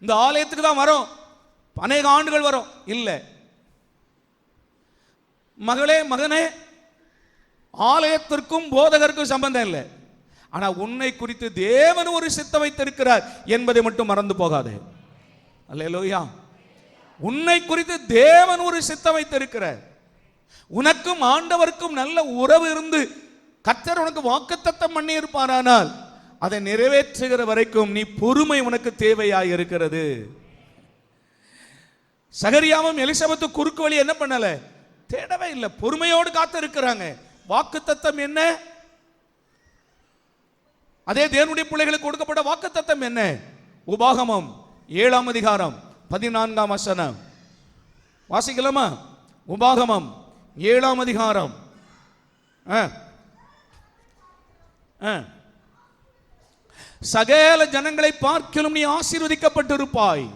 இந்த ஆலயத்துக்கு தான் வரோம், அநேக ஆண்டுகள் வரோம், இல்லை. மகளே மகனே, ஆலயத்திற்கும் போதகருக்கும் சம்பந்தம் இல்லை. ஆனா உன்னை குறித்து தேவன் ஒரு சித்தம் வைத்திருக்கிறார் என்பதை மட்டும் மறந்து போகாதே. அல்லேலூயா. உன்னை குறித்து தேவன் ஒரு சித்தம் வைத்திருக்கிறார். உனக்கும் ஆண்டவருக்கும் நல்ல உறவு இருந்து கர்த்தர் உனக்கு வாக்குத்தத்தம் பண்ணி இருப்பாரானால் அதை நிறைவேற்றுகிற வரைக்கும் நீ பொறுமை உனக்கு தேவையாய் இருக்கிறது. சகரியாவும் எலிசபெத்து குறுக்கு வழி என்ன பண்ணல? தேடவே இல்லை, பொறுமையோடு காத்து இருக்கிறாங்க. வாக்குத்தத்தம் என்ன? அதே தேவனுடைய பிள்ளைகளுக்கு கொடுக்கப்பட்ட வாக்குத்தத்தம் என்ன? உபாகமம் 7ஆம் அதிகாரம் 14ஆம் வசனம் வாசிக்கலாமா? உபாகமம் 7ஆம் அதிகாரம். சகல ஜனங்களை பார்க்கிலும் நீ ஆசீர்வதிக்கப்பட்டிருப்பாய்,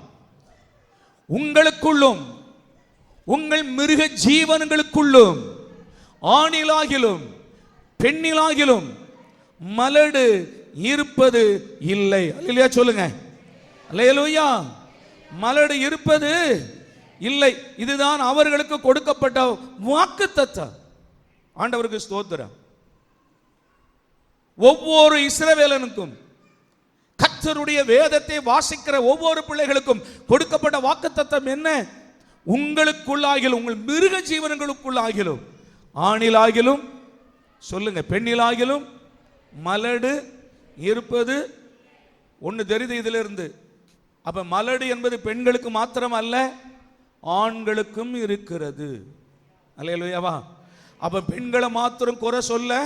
உங்களுக்குள்ளும் உங்கள் மிருக ஜீவன்களுக்குள்ளும் ஆணிலாகிலும் பெண்ணிலாகிலும் மலடு இருப்பது இல்லை. அல்லேலூயா சொல்லுங்க. அல்லேலூயா. மலடு இருப்பது இல்லை. இதுதான் அவர்களுக்கு கொடுக்கப்பட்ட வாக்குத்தத்தம். ஆண்டவருக்கு ஸ்தோத்திரம். ஒவ்வொரு இஸ்ரவேலனுக்கும், கர்த்தருடைய வேதத்தை வாசிக்கிற ஒவ்வொரு பிள்ளைகளுக்கும் கொடுக்கப்பட்ட வாக்குத்தத்தம் என்ன? உங்களுக்குள்ளாகிலும் உங்கள் மிருக ஜீவன்களுக்குள்ளாகிலும் ஆணிலாகிலும் சொல்லுங்க பெண்ணிலாகிலும் மலடு இருப்பது ஒன்று தெரியுது இதிலிருந்து. அப்ப மலடு என்பது பெண்களுக்கு மாத்திரம் அல்ல, ஆண்களுக்கும் இருக்கிறது. அல்லேலூயாவா. அப்ப பெண்களை மாத்திரம் குறை சொல்ல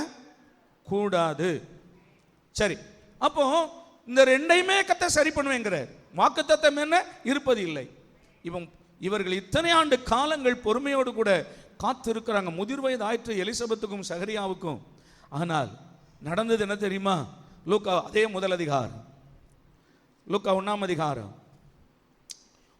கூடாது. சரி, அப்போ இந்த ரெண்டையுமே கர்த்தர் சரி பண்ணுவேங்கிறார். வாக்குத்தத்தம் என்ன? இருப்பது இல்லை. இவர்கள் இத்தனை ஆண்டு காலங்கள் பொறுமையோடு கூட காத்து இருக்கிறாங்க. முதிர் வயது ஆயிற்று எலிசபெத்துக்கும் சகரியாவுக்கும். ஆனால் நடந்தது என்ன தெரியுமா? லூக்கா அதே முதல் அதிகாரம், லூக்கா 1ஆம் அதிகாரம்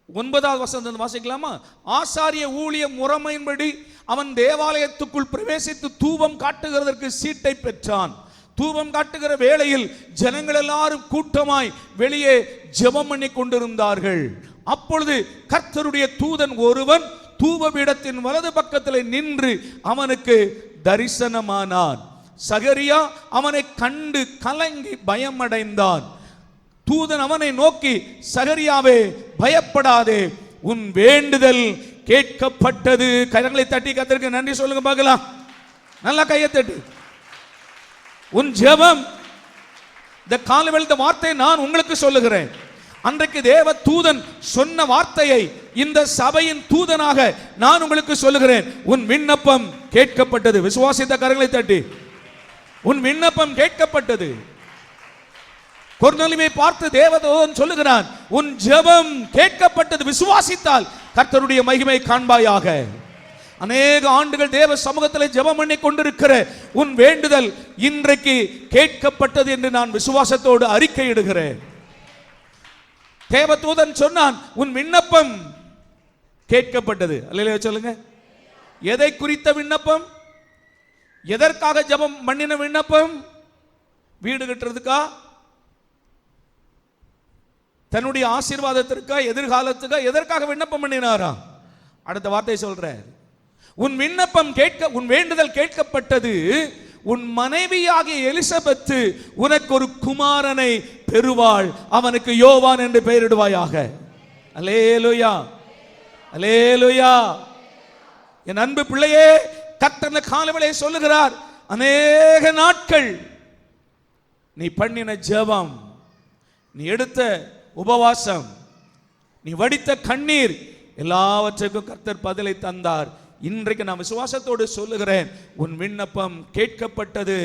9வது வசனம் வாசிக்கலாமா? ஆசாரிய ஊழிய முறைமையின்படி அவன் தேவாலயத்துக்குள் பிரவேசித்து தூபம் காட்டுகிறதற்கு சீட்டை பெற்றான். தூபம் காட்டுகிற வேளையில் ஜனங்கள் எல்லாரும் கூட்டமாய் வெளியே ஜெபம் பண்ணி கொண்டிருந்தார்கள். அப்பொழுது கர்த்தருடைய தூதன் ஒருவன் தூபபீடத்தின் வலது பக்கத்தில் நின்று அவனுக்கு தரிசனமானான். சகரியா அவனை கண்டு கலங்கி பயமடைந்தான். தூதன் அவனை நோக்கி, சகரியாவே பயப்படாதே, உன் வேண்டுதல் கேட்கப்பட்டது. கரங்களை தட்டி கர்த்தருக்கு நன்றி சொல்லுங்க பார்க்கலாம். நல்லா கையை தட்டி. உன் ஜெபம். இந்த காலவேளை இந்த வார்த்தையை நான் உங்களுக்கு சொல்லுகிறேன். அன்றைக்கு தேவ தூதன் சொன்ன வார்த்தையை இந்த சபையின் தூதனாக நான் உங்களுக்கு சொல்லுகிறேன். உன் விண்ணப்பம் கேட்கப்பட்டது. விசுவாசித்த கரங்களை தட்டி, உன் விண்ணப்பம் கேட்கப்பட்டது. கொர்நேலியுவை பார்த்து தேவதூதன் சொல்லுகிறான், உன் ஜெபம் கேட்கப்பட்டது. விசுவாசித்தால் கர்த்தருடைய மகிமை காண்பாயாக. அநேக ஆண்டுகள் தேவ சமூகத்தில் ஜெபம் பண்ணி கொண்டிருக்கிற உன் வேண்டுதல் இன்றைக்கு கேட்கப்பட்டது என்று நான் விசுவாசத்தோடு அறிக்கையிடுகிறேன். தேவதூதன் சொன்னான், உன் விண்ணப்பம் கேட்கப்பட்டது. அல்லேலூயா சொல்லுங்க. எதை குறித்த விண்ணப்பம்? எதற்காக ஜெபம் பண்ணின விண்ணப்பம்? வீடு கட்டுறதுக்கா? தன்னுடைய ஆசீர்வாதத்திற்கா? எதிர்காலத்துக்கா? எதற்காக விண்ணப்பம் பண்ணினாரா? அடுத்த வார்த்தை சொல்றேன், உன் விண்ணப்பம் உன் வேண்டுதல் கேட்கப்பட்டது. உன் மனைவியாகிய எலிசபெத்து உனக்கு ஒரு குமாரனை பெறுவாள், அவனுக்கு யோவான் என்று பெயரிடுவாயாக. அல்லேலூயா, அல்லேலூயா. என் அன்பு பிள்ளையே, கர்த்தர் இந்த காலவேளையை சொல்லுகிறார், அநேக நாட்கள் நீ பண்ணின ஜெபம், நீ எடுத்த உபவாசம், நீ வடித்த கண்ணீர், எல்லாவற்றுக்கும் கர்த்தர் பதிலை தந்தார். இன்றைக்கு நான் விசுவாசத்தோடு சொல்லுகிறேன், உன் விண்ணப்பம் கேட்கப்பட்டது.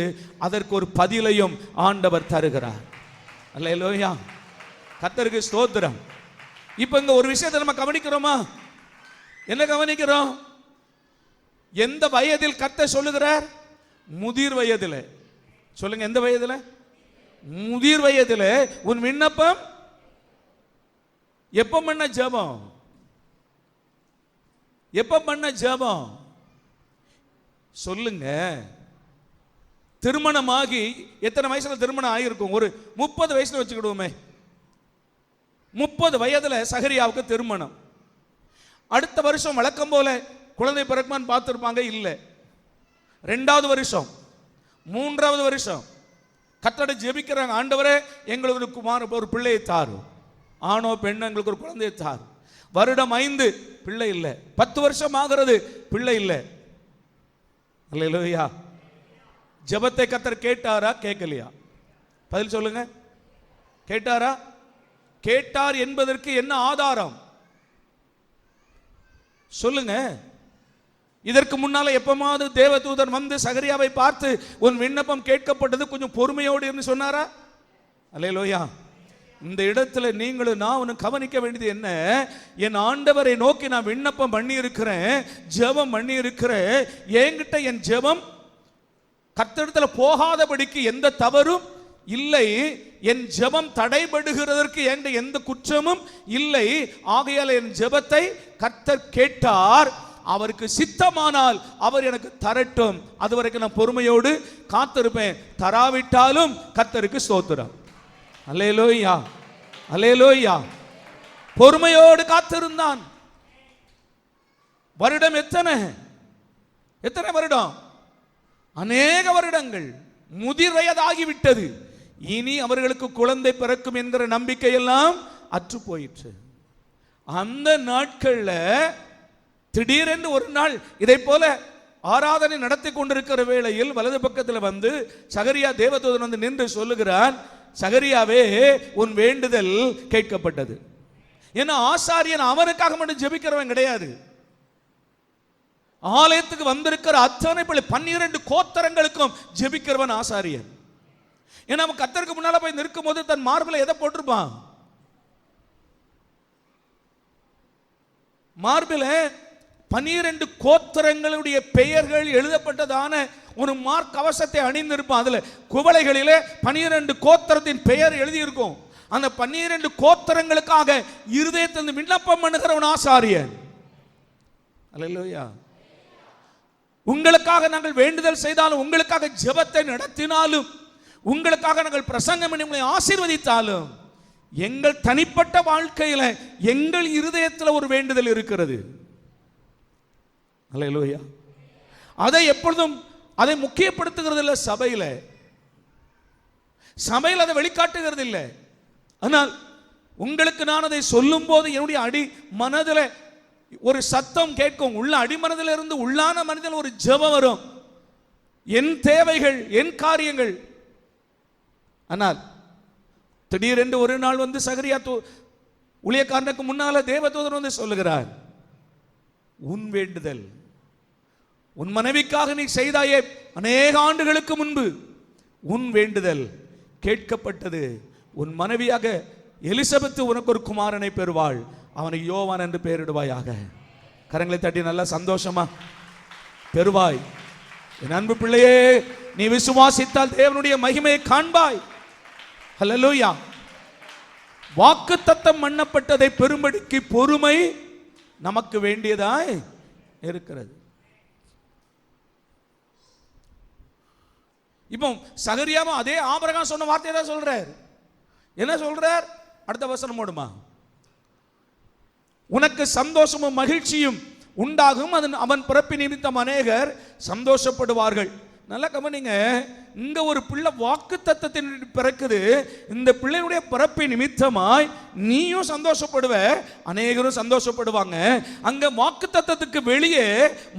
அதற்கு ஒரு பதிலையும் ஆண்டவர் தருகிறார். அல்லேலூயா, கர்த்தருக்கு ஸ்தோத்திரம். இப்ப இங்க ஒரு விஷயத்தை நம்ம கவனிக்கிறோமா? என்ன கவனிக்கிறோம்? எந்த வயதில் கர்த்தர் சொல்லுகிறார்? முதிர் வயதில். சொல்லுங்க, எந்த வயதில்? முதிர் வயதில் உன் விண்ணப்பம். எப்ப பண்ண ஜெபம்? எப்ப பண்ண ஜெபம்? சொல்லுங்க. திருமணமாகி எத்தனை வயசுல திருமணம் ஆகியிருக்கும்? ஒரு 30 வயசுல வச்சுக்கிடுவோமே. 30 வயதுல சகரியாவுக்கு திருமணம். அடுத்த வருஷம் வழக்கம் போல குழந்தை பிறக்குமான்னு பார்த்திருப்பாங்க, இல்லை. 2வது வருஷம், 3வது வருஷம் கர்த்தரை ஜெபிக்கிறாங்க, ஆண்டவரே எங்களுக்கு ஒரு குமார ஒரு பிள்ளையை தாரும், ஆணோ பெண்ணோ எங்களுக்கு ஒரு குழந்தையை தாரும். வருடம் 5 பிள்ளை இல்லை. 10 வருஷம் ஆகிறது, பிள்ளை இல்லை. அல்லேலூயா. ஜெபத்தை கர்த்தர் கேட்டாரா கேட்கலையா? பதில் சொல்லுங்க. கேட்டாரா? கேட்டார் என்பதற்கு என்ன ஆதாரம்? சொல்லுங்க. இதற்கு முன்னால எப்பமாவது தேவதூதன் வந்து சகரியாவை பார்த்து உன் விண்ணப்பம் கேட்கப்பட்டது, கொஞ்சம் பொறுமையோடு என்று சொன்னாரா? அல்லேலூயா. இந்த இடத்துல நீங்களும் நான் கவனிக்க வேண்டியது என்ன? என் ஆண்டவரை நோக்கி நான் விண்ணப்பம் பண்ணி இருக்கிறேன், ஜெபம் பண்ணி இருக்கிறேன். என்கிட்ட என் ஜெபம் கர்த்தரிடத்துல போகாதபடிக்கு எந்த தவறும் இல்லை. என் ஜெபம் தடைபடுகிறதற்கு என்கிட்ட எந்த குற்றமும் இல்லை. ஆகையால் என் ஜெபத்தை கர்த்தர் கேட்டார். அவருக்கு சித்தமானால் அவர் எனக்கு தரட்டும், அதுவரைக்கும் நான் பொறுமையோடு காத்திருப்பேன். தராவிட்டாலும் கர்த்தருக்கு ஸ்தோத்திரம். அல்லேலூயா, அல்லேலூயா. பொறுமையோடு காத்திருந்தான். வருடம் எத்தனை வருடம்? அநேக வருடங்கள். முதிர் வயதாகிவிட்டது. இனி அவர்களுக்கு குழந்தை பிறக்கும் என்கிற நம்பிக்கை எல்லாம் அற்று போயிற்று. அந்த நாட்கள்ல திடீரென்று ஒரு நாள் இதை போல ஆராதனை நடத்தி கொண்டிருக்கிற வேளையில் வலது பக்கத்தில் வந்து சகரியா தேவதூதன் வந்து நின்று சொல்லுகிறான், சகரியாவே உன் வேண்டுதல் கேட்கப்பட்டது. ஏன்னா ஆசாரியன் அவனுக்காக மட்டும் ஜெபிக்கிறவன் கிடையாது. ஆலயத்துக்கு வந்திருக்கிற அத்தனை 12 கோத்திரங்களுக்கும் ஜெபிக்கிறவன் ஆசாரியன். ஏன்னா அவன் கர்த்தருக்கு முன்னால போய் நிற்கும் போது தன் மார்பில் எதை போட்டிருப்பான்? மார்பில் 12 கோத்திரங்களுடைய பெயர்கள் எழுதப்பட்டதான ஒரு மார்க் கவசத்தை அணிந்திருப்பான். அதுல குவளைகளிலே 12 கோத்திரத்தின் பெயர் எழுதியிருக்கும். அந்த 12 கோத்திரங்களுக்காக இருதயத்தில் விண்ணப்பம் பண்ணுகிறவன் ஆசாரியன். அல்லேலூயா. உங்களுக்காக நாங்கள் வேண்டுதல் செய்தாலும், உங்களுக்காக ஜெபத்தை நடத்தினாலும், உங்களுக்காக நாங்கள் பிரசங்கம் பண்ணி உங்களை ஆசீர்வதித்தாலும், எங்கள் தனிப்பட்ட வாழ்க்கையில எங்கள் இருதயத்தில் ஒரு வேண்டுதல் இருக்கிறது. அல்லேலூயா. அதை எப்பொழுதும் அதை முக்கியப்படுத்துகிறது இல்லை. சபையில் அதை வெளிக்காட்டுகிறது இல்லை. ஆனால் உங்களுக்கு நான் அதை சொல்லும் போது என்னுடைய அடி மனதில் ஒரு சத்தம் கேட்கும். உள்ள அடிமனதில் இருந்து உள்ளான மனதில் ஒரு ஜெபம் வரும். என் தேவைகள், என் காரியங்கள் ஆனால் திடீரென்று ஒரு நாள் வந்து சகரியா ஊழியக்காரனுக்கு முன்னால தேவதூதன் வந்து சொல்லுகிறார், உன் வேண்டுதல், உன் மனைவிக்காக நீ செய்தாயே அநேக ஆண்டுகளுக்கு முன்பு, உன் வேண்டுதல் கேட்கப்பட்டது. உன் மனைவியாக எலிசபெத்து உனக்கு ஒரு குமாரனை பெறுவாள், அவனை யோவான் என்று பெயரிடுவாயாக. கரங்களை தட்டி நல்லா சந்தோஷமா பெறுவாய். என் அன்பு பிள்ளையே, நீ விசுவாசித்தால் தேவனுடைய மகிமையை காண்பாய். ஹல்லேலூயா. வாக்குத்தத்தம் பண்ணப்பட்டதை பெறும்படிக்கு பொறுமை நமக்கு வேண்டியதாய் இருக்கிறது. இப்போ சகரியாவும் அதே ஆபிரகாம் சொன்ன வார்த்தையை தான் சொல்றார். என்ன சொல்றார்? அடுத்த வசனம் ஓடுமா, உனக்கு சந்தோஷமும் மகிழ்ச்சியும் உண்டாகும், அவன் பிறப்பு நிமித்தம் அநேகர் சந்தோஷப்படுவார்கள். நல்லா கவனிங்க, இங்க ஒரு பிள்ளை வாக்குத்தத்தத்தின் பிறக்குது. இந்த பிள்ளையுடைய பிறப்பு நிமித்தமாய் நீயும் சந்தோஷப்படுவ, அநேகரும் சந்தோஷப்படுவாங்க. அங்க வாக்குத்தத்தத்துக்கு வெளியே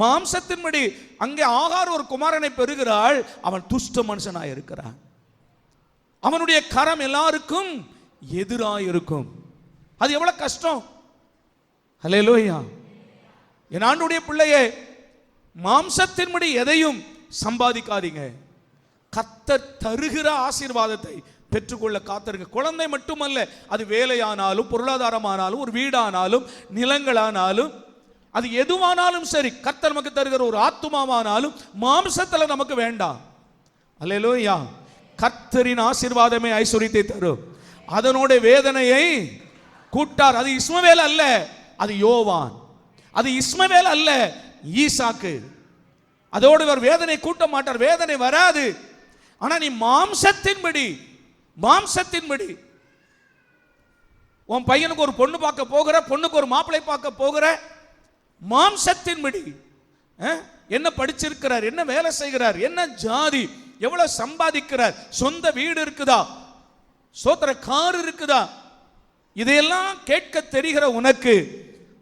மாம்சத்தின்படி அங்கே ஆகார் ஒரு குமாரனை பெறுகிறாள். அவன் துஷ்ட மனுஷனாய் இருக்கிறான். அவனுடைய கரம் எல்லாருக்கும் எதிராயிருக்கும். அது எவ்வளவு கஷ்டம். ஹல்லேலூயா. என் ஆண்டுடைய பிள்ளையே, மாம்சத்தின்படி எதையும் சம்பாதிக்காதீங்க. கர்த்தர் தருகிற ஆசீர்வாதத்தை பெற்றுக்கொள்ள காத்திருங்க. குழந்தை மட்டுமல்ல, அது வேலையானாலும் பொருளாதாரமானாலும் ஒரு வீடானாலும் நிலங்களானாலும் அது எதுவானாலும் சரி, கர்த்தர் நமக்கு தருகிற ஒரு ஆத்துமாவானாலும் மாம்சத்தில் நமக்கு வேண்டாம். அல்லேலூயா. கர்த்தரின் ஆசீர்வாதமே ஐஸ்வரியத்தை தரும், அதனோட வேதனையை கூட்டார். அது இஸ்மவேல் அல்ல, அது யோவான். அது இஸ்மவேல் அல்ல, ஈசாக்கு. அதோடு இவர் வேதனை கூட்ட மாட்டார், வேதனை வராது. ஆனா நீ மாம்சத்தின்படி உன் பையனுக்கு ஒரு பொண்ணு பார்க்க போகிற, பொண்ணுக்கு ஒரு மாப்பிள்ளை பார்க்க போகிற, மாம்சத்தின்படி என்ன படிச்சிருக்கிறார், என்ன வேலை செய்கிறார், என்ன ஜாதி, எவ்வளவு சம்பாதிக்கிறார், சொந்த வீடு இருக்குதா, சோத்திர கார் இருக்குதா, இதையெல்லாம் கேட்க தெரிகிற உனக்கு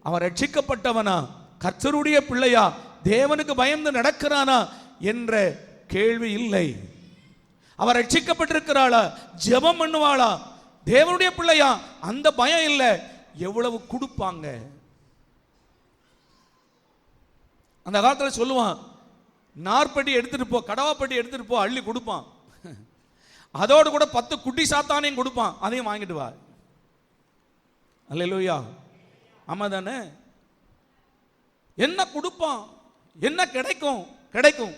அவன் ரட்சிக்கப்பட்டவனா, கர்த்தருடைய பிள்ளையா, தேவனுக்கு பயந்து நடக்கிறானா என்ற கேள்வி இல்லை. அவர் ரட்சிக்கப்பட்டிருக்கிறாளா, ஜெபம் பண்ணுவாளா, தேவனுடைய பிள்ளையா, அந்த பயம் இல்லை. எவ்வளவு கொடுப்பாங்க. அந்த காலத்தில் சொல்லுவான், நார்பட்டி எடுத்துட்டு போ, கடவாப்பட்டி எடுத்துட்டு போ, அள்ளி கொடுப்பான். அதோடு கூட 10 குட்டி சாத்தானையும் கொடுப்பான், அதையும் வாங்கிட்டு வா. அல்லேலூயா. ஆமா தானே? என்ன கொடுப்பான், என்ன கிடைக்கும்.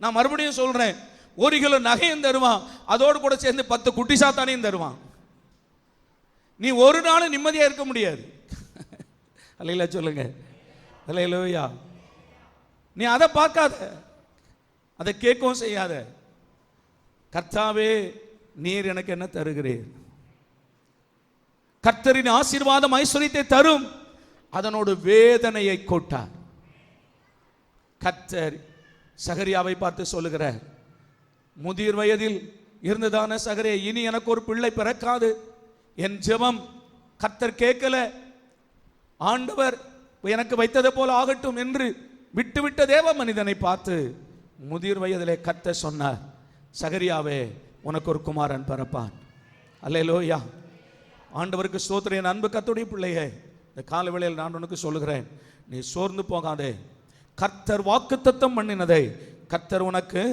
நான் மறுபடியும் சொல்றேன், 1 கிலோ நகையும் தருவான், அதோடு கூட சேர்ந்து 10 குட்டி சாத்தானையும் தருவான். நீ ஒரு நாள் நிம்மதியா இருக்க முடியாது. அல்லேலூயா சொல்லுங்க. அல்லேலூயா. நீ அதை பார்க்காத, அதை கேட்கவும் செய்யாத. கர்த்தாவே, நீர் எனக்கு என்ன தருகிறீர்? கர்த்தரின் ஆசீர்வாதம் ஐஸ்வரியத்தை தரும், அதனோடு வேதனையை கூட்டார். கர்த்தர் சகரியாவை பார்த்து சொல்லுகிறார், முதிர் வயதில் இருந்ததான சகரே, இனி எனக்கு ஒரு பிள்ளை பிறக்காது. என் ஜெபம் கர்த்தர் கேட்கல, ஆண்டவர் எனக்கு வைத்ததை போல ஆகட்டும் என்று விட்டுவிட்ட தேவ மனிதனை பார்த்து முதிர் வயதிலே கர்த்தர் சொன்னார், சகரியாவே, உனக்கு ஒரு குமாரன் பிறப்பான். அல்லேலூயா. ஆண்டவருக்கு ஸ்தோத்திரம். என் அன்பு கர்த்தருடைய பிள்ளையே, இந்த கால வேளையில் நான் உனக்கு சொல்லுகிறேன், நீ சோர்ந்து போகாதே. கர்த்தர் வாக்குத்தத்தம் பண்ணினதை கர்த்தர் உனக்கு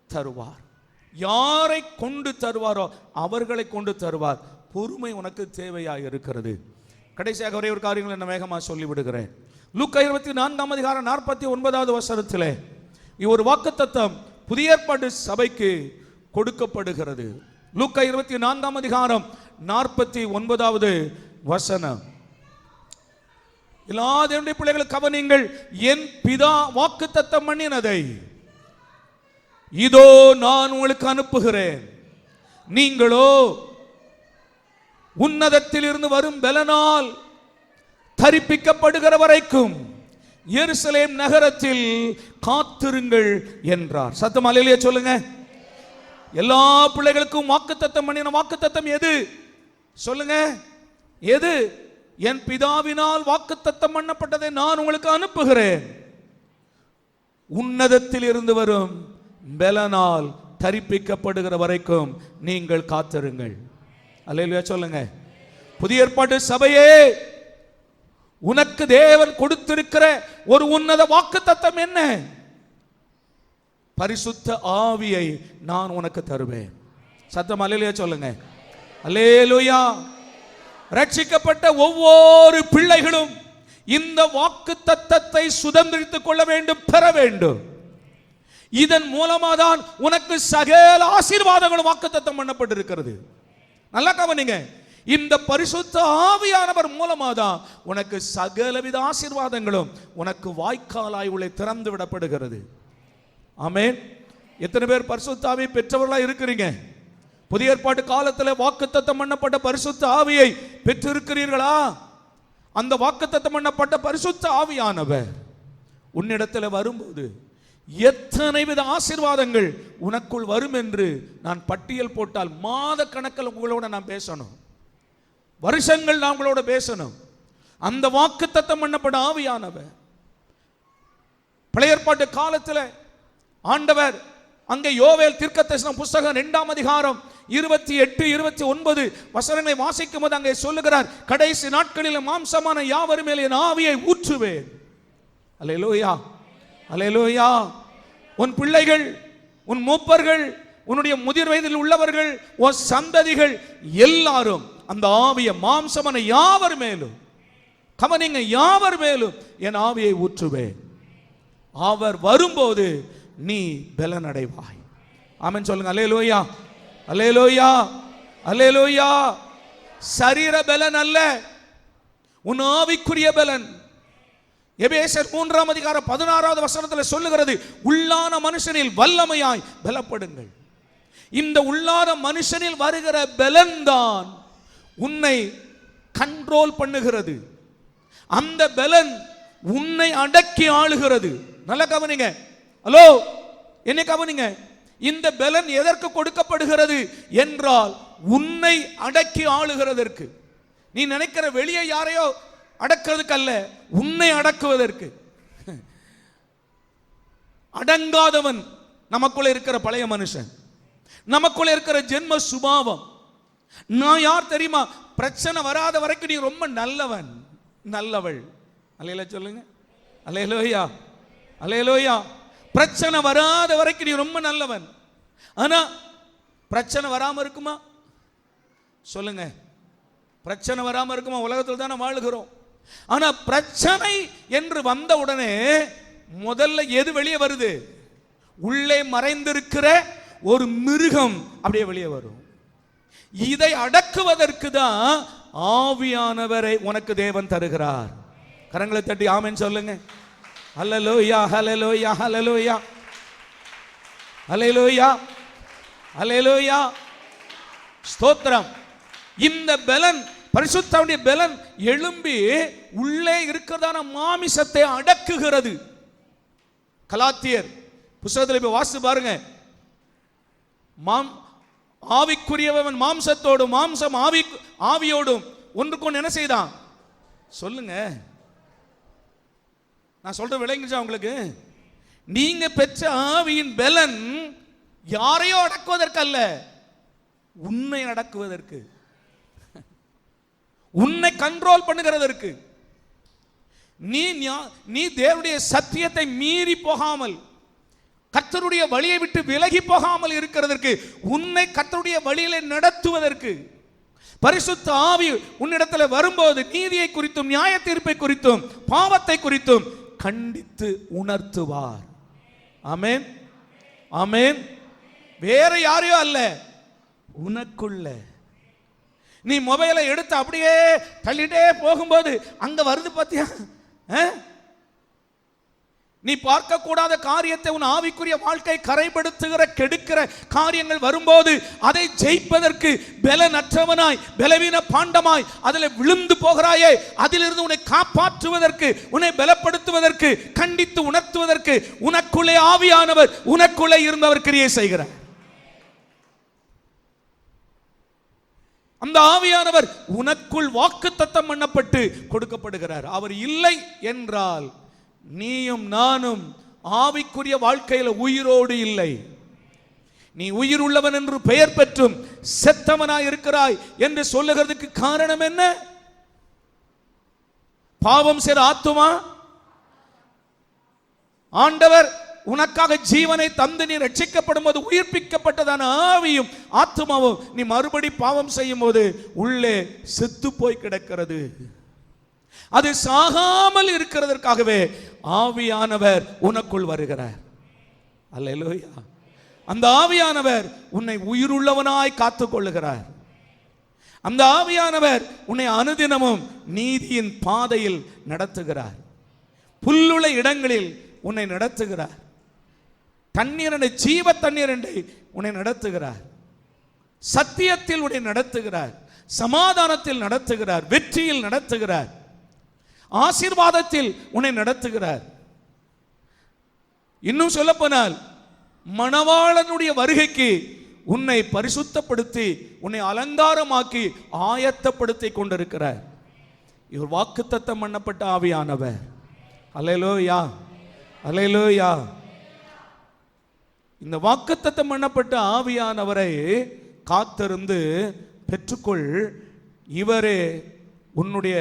தருவார். யாரை கொண்டு தருவாரோ அவர்களை கொண்டு தருவார். பொறுமை உனக்கு தேவையாக இருக்கிறது. கடைசியாக ஒரே ஒரு காரியங்களை நான் வேகமாக சொல்லிவிடுகிறேன். லூக்கா 24 அதிகாரம் 49வது வசனத்திலே ஒரு வாக்குத்தத்தம் புதிய ஏற்பாடு சபைக்கு கொடுக்கப்படுகிறது. லூக்கா 24 அதிகாரம் 49வது வசனம். எல்லா தேவனுடைய பிள்ளைகளுக்கு கவனியுங்கள். என் பிதா வாக்குத்தத்தம் பண்ணினதை இதோ நான் உங்களுக்கு அனுப்புகிறேன். நீங்களோ உன்னதத்தில் இருந்து வரும் பலனால் தரிப்பிக்கப்படுகிற வரைக்கும் எருசலேம் நகரத்தில் காத்திருங்கள் என்றார். சத்தம் அல்லேலூயா சொல்லுங்க. எல்லா பிள்ளைகளுக்கும் வாக்குத்தத்தம் பண்ணின வாக்குத்தத்தம் எது சொல்லுங்க? எது? என் பிதாவினால் வாக்குத்தத்தம் பண்ணப்பட்டதை நான் உங்களுக்கு அனுப்புகிறேன். உன்னதத்தில் இருந்து வரும் பலனால் தரிப்பிக்கப்படுகிற வரைக்கும் நீங்கள் காத்திருங்கள். அல்லேலூயா சொல்லுங்க. புதிய ஏற்பாட்டு சபையே, உனக்கு தேவன் கொடுத்திருக்கிற ஒரு உன்னத வாக்குத்தத்தம் என்ன? பரிசுத்த ஆவியை நான் உனக்கு தருவேன். சத்தம் அல்லேலூயா சொல்லுங்க. அல்லேலூயா. ரட்சிக்கப்பட்ட ஒவ்வொரு பிள்ளைகளும் இந்த வாக்குத்தத்தத்தை சுதந்திரித்துக் கொள்ள வேண்டும், பெற வேண்டும். இதன் மூலமாக தான் உனக்கு சகல ஆசீர்வாதங்களும் வாக்குத்தத்தம் பண்ணப்பட்டிருக்கிறது. நல்லா கவனிங்க. இந்த பரிசுத்த ஆவியானவர் மூலமாக தான் உனக்கு சகலவித ஆசீர்வாதங்களும் உனக்கு வாய்க்காலாய் உள்ளே திறந்து விடப்படுகிறது. ஆமென். எத்தனை பேர் பரிசுத்த ஆவியை பெற்றவர்களா இருக்கிறீங்க? புதிய ஏற்பாட்டு காலத்தில் வாக்குத்தத்தம் பண்ணப்பட்ட பரிசுத்த ஆவியை பெற்றிருக்கிறீர்களா? அந்த வாக்குத்தத்தம் பண்ணப்பட்ட பரிசுத்த ஆவியானவர் உன்னிடத்தில் வரும்போது எத்தனை வித ஆசீர்வாதங்கள் உனக்குள் வரும் என்று நான் பட்டியல் போட்டால் மாத கணக்கில் உங்களோட நான் பேசணும், வருஷங்கள் நான் உங்களோட பேசணும். அந்த வாக்குத்தத்தம் பண்ணப்பட்ட ஆவியானவர் பழைய ஏற்பாட்டு காலத்தில் ஆண்டவர் அங்கே யோவேல் தீர்க்கதரிசன புஸ்தகம் 2ஆம் அதிகாரம் 28, 29 வசனங்களை வாசிக்கும் போது அங்கே சொல்லுகிறார், கடைசி நாட்களில் மாம்சமான யாவர் மேல் என் ஆவியை ஊற்றுவேன். அல்லேலூயா, அல்லேலூயா. உன் பிள்ளைகள், உன் மூப்பர்கள், உன்னுடைய முதிர் வயதில் உள்ளவர்கள், உன் சந்ததிகள் எல்லாரும் அந்த ஆவியை மாம்சமான யாவர் மேலும், கவனிங்க, யாவர் மேலும் என் ஆவியை ஊற்றுவேன். அவர் வரும்போது நீ பலன் அடைவாய். ஆமென் சொல்லுங்க. அல்லேலூயா, அல்லேலூயா, அல்லேலூயா. சரீர பலன் அல்ல, உன் ஆவிக்குரிய பலன். எபேசியர் 3ஆம் அதிகாரம் 16வது வசனத்தில் சொல்லுகிறது, உள்ளான மனுஷனில் வல்லமையாய் பலப்படுங்கள். இந்த உள்ளான மனுஷனில் வருகிற பலன் தான் உன்னை கண்ட்ரோல் பண்ணுகிறது. அந்த பலன் உன்னை அடக்கி ஆளுகிறது. நல்ல கவனிங்க. ஹலோ, என்ன கவனிங்க. இந்த பலன் எதற்கு கொடுக்கப்படுகிறது என்றால் உன்னை அடக்கி ஆளுகிறதற்கு. நீ நினைக்கிற வெளியே யாரையோ அடக்கிறதுக்கு அல்ல, உன்னை அடக்குவதற்கு. அடங்காதவன் நமக்குள்ள இருக்கிற பழைய மனுஷன், நமக்குள்ள இருக்கிற ஜென்ம சுபாவம். நான் யார் தெரியுமா? பிரச்சனை வராத வரைக்கும் நீ ரொம்ப நல்லவன், நல்லவள். அல்லேலூயா சொல்லுங்க. அல்லேலூயா, அல்லேலூயா. பிரச்சனை வராத வரைக்கும் நீ ரொம்ப நல்லவன். ஆனா பிரச்சனை வராம இருக்குமா? சொல்லுங்க. பிரச்சனை வராம இருக்குமா? உலகத்தில் தானே வாழுகிறோம். ஆனா பிரச்சனை என்று வந்த உடனே முதல்ல எது வெளியே வருது? உள்ளே மறைந்திருக்கிற ஒரு மிருகம் அப்படியே வெளியே வரும். இதை அடக்குவதற்கு தான் ஆவியானவரை உனக்கு தேவன் தருகிறார். கரங்களை தட்டி ஆமென் சொல்லுங்க. அல்லேலூயா, அல்லேலூயா, அல்லேலூயா, அல்லேலூயா, அல்லேலூயா. ஸ்தோத்திரம். இந்த பலன், பரிசுத்தமுடைய பலன் எழும்பி உள்ளே இருக்கிறதான மாமிசத்தை அடக்குகிறது. கலாத்தியர் புத்தகத்தில் போய் வாசித்து பாருங்க. ஆவிக்குரியவன் மாம்சத்தோடும், மாம்சம் ஆவியோடும் ஒன்றுக்கு என்ன செய்தான்? சொல்லுங்க. நான் சொல்ற விளங்குச்சா உங்களுக்கு? நீங்க பெற்ற ஆவியின் பலன் யாரையோ அடக்குவதற்கு அல்ல, உன்னை அடக்குவதற்கு, உன்னை கண்ட்ரோல் பண்ணுகிறதற்கு. நீ தேவனுடைய சத்தியத்தை மீறி போகாமல், கர்த்தருடைய வழியை விட்டு விலகி போகாமல் இருக்கிறதற்கு, உன்னை கர்த்தருடைய வழியிலே நடத்துவதற்கு. பரிசுத்த ஆவி உன்னிடத்தில் வரும்போது நீதியை குறித்தும், நியாய தீர்ப்பை குறித்தும், பாவத்தை குறித்தும் கண்டித்து உணர்த்துவார். ஆமென், ஆமென். வேற யாரையோ அல்ல, உனக்குள்ள. நீ மொபைலை எடுத்து அப்படியே தள்ளிட்டே போகும்போது அங்க வருது பாத்தியா? நீ பார்க்க கூடாத காரியத்தை உன் ஆவிக்குரிய வாழ்க்கை கரைப்படுத்துகிற, கெடுக்கிற காரியங்கள் வரும்போது அதை ஜெயிப்பதற்கு பலனற்றவனாய், பலவீன பாண்டமாய் அதில் விழுந்து போகிறாயே, அதிலிருந்து உன்னை காப்பாற்றுவதற்கு, உன்னை பலப்படுத்துவதற்கு, கண்டித்து உணர்த்துவதற்கு உனக்குள்ளே ஆவியானவர் உனக்குள்ளே இருந்தவர் கிரியை செய்கிறார். அந்த ஆவியானவர் உனக்குள் வாக்குத்தத்தம் பண்ணப்பட்டு கொடுக்கப்படுகிறார். அவர் இல்லை என்றால் நீயும் நானும் ஆவிக்குரிய வாழ்க்கையில் உயிரோடு இல்லை. நீ உயிர் உள்ளவன் என்று பெயர் பெற்றும் செத்தவனாய் இருக்கிறாய் என்று சொல்லுகிறதுக்கு காரணம் என்ன? பாவம் செய்த ஆத்துமா, ஆண்டவர் உனக்காக ஜீவனை தந்து நீ ரட்சிக்கப்படும் போது உயிர்ப்பிக்கப்பட்டதான ஆவியும் ஆத்துமாவும் நீ மறுபடி பாவம் செய்யும் போது உள்ளே செத்து போய் கிடக்கிறது. அது சாகாமல் இருக்கிறதற்காகவே ஆவியானவர் உனக்குள் வருகிறார். அல்லேலூயா. அந்த ஆவியானவர் உன்னை உயிருள்ளவனாய் காத்துக் கொள்ளுகிறார். அந்த ஆவியானவர் உன்னை அனுதினமும் நீதியின் பாதையில் நடத்துகிறார். புல்லுள்ள இடங்களில் உன்னை நடத்துகிறார். தண்ணீர் ஜீவ தண்ணீர் என்று உன்னை நடத்துகிறார். சத்தியத்தில் உன்னை நடத்துகிறார். சமாதானத்தில் நடத்துகிறார். வெற்றியில் நடத்துகிறார். ஆசீர்வாதத்தில் உன்னை நடத்துகிறார். இன்னும் சொல்ல போனால் மணவாளனுடைய வருகைக்கு உன்னை பரிசுத்தப்படுத்தி உன்னை அலங்காரமாக்கி ஆயத்தப்படுத்தி கொண்டிருக்கிறார். இவர் வாக்குத்தத்தம் பண்ணப்பட்ட ஆவியானவர். அல்லேலூயா, அல்லேலூயா. இந்த வாக்குத்தத்தம் பண்ணப்பட்ட ஆவியானவரை காத்திருந்து பெற்றுக்கொள். இவரே உன்னுடைய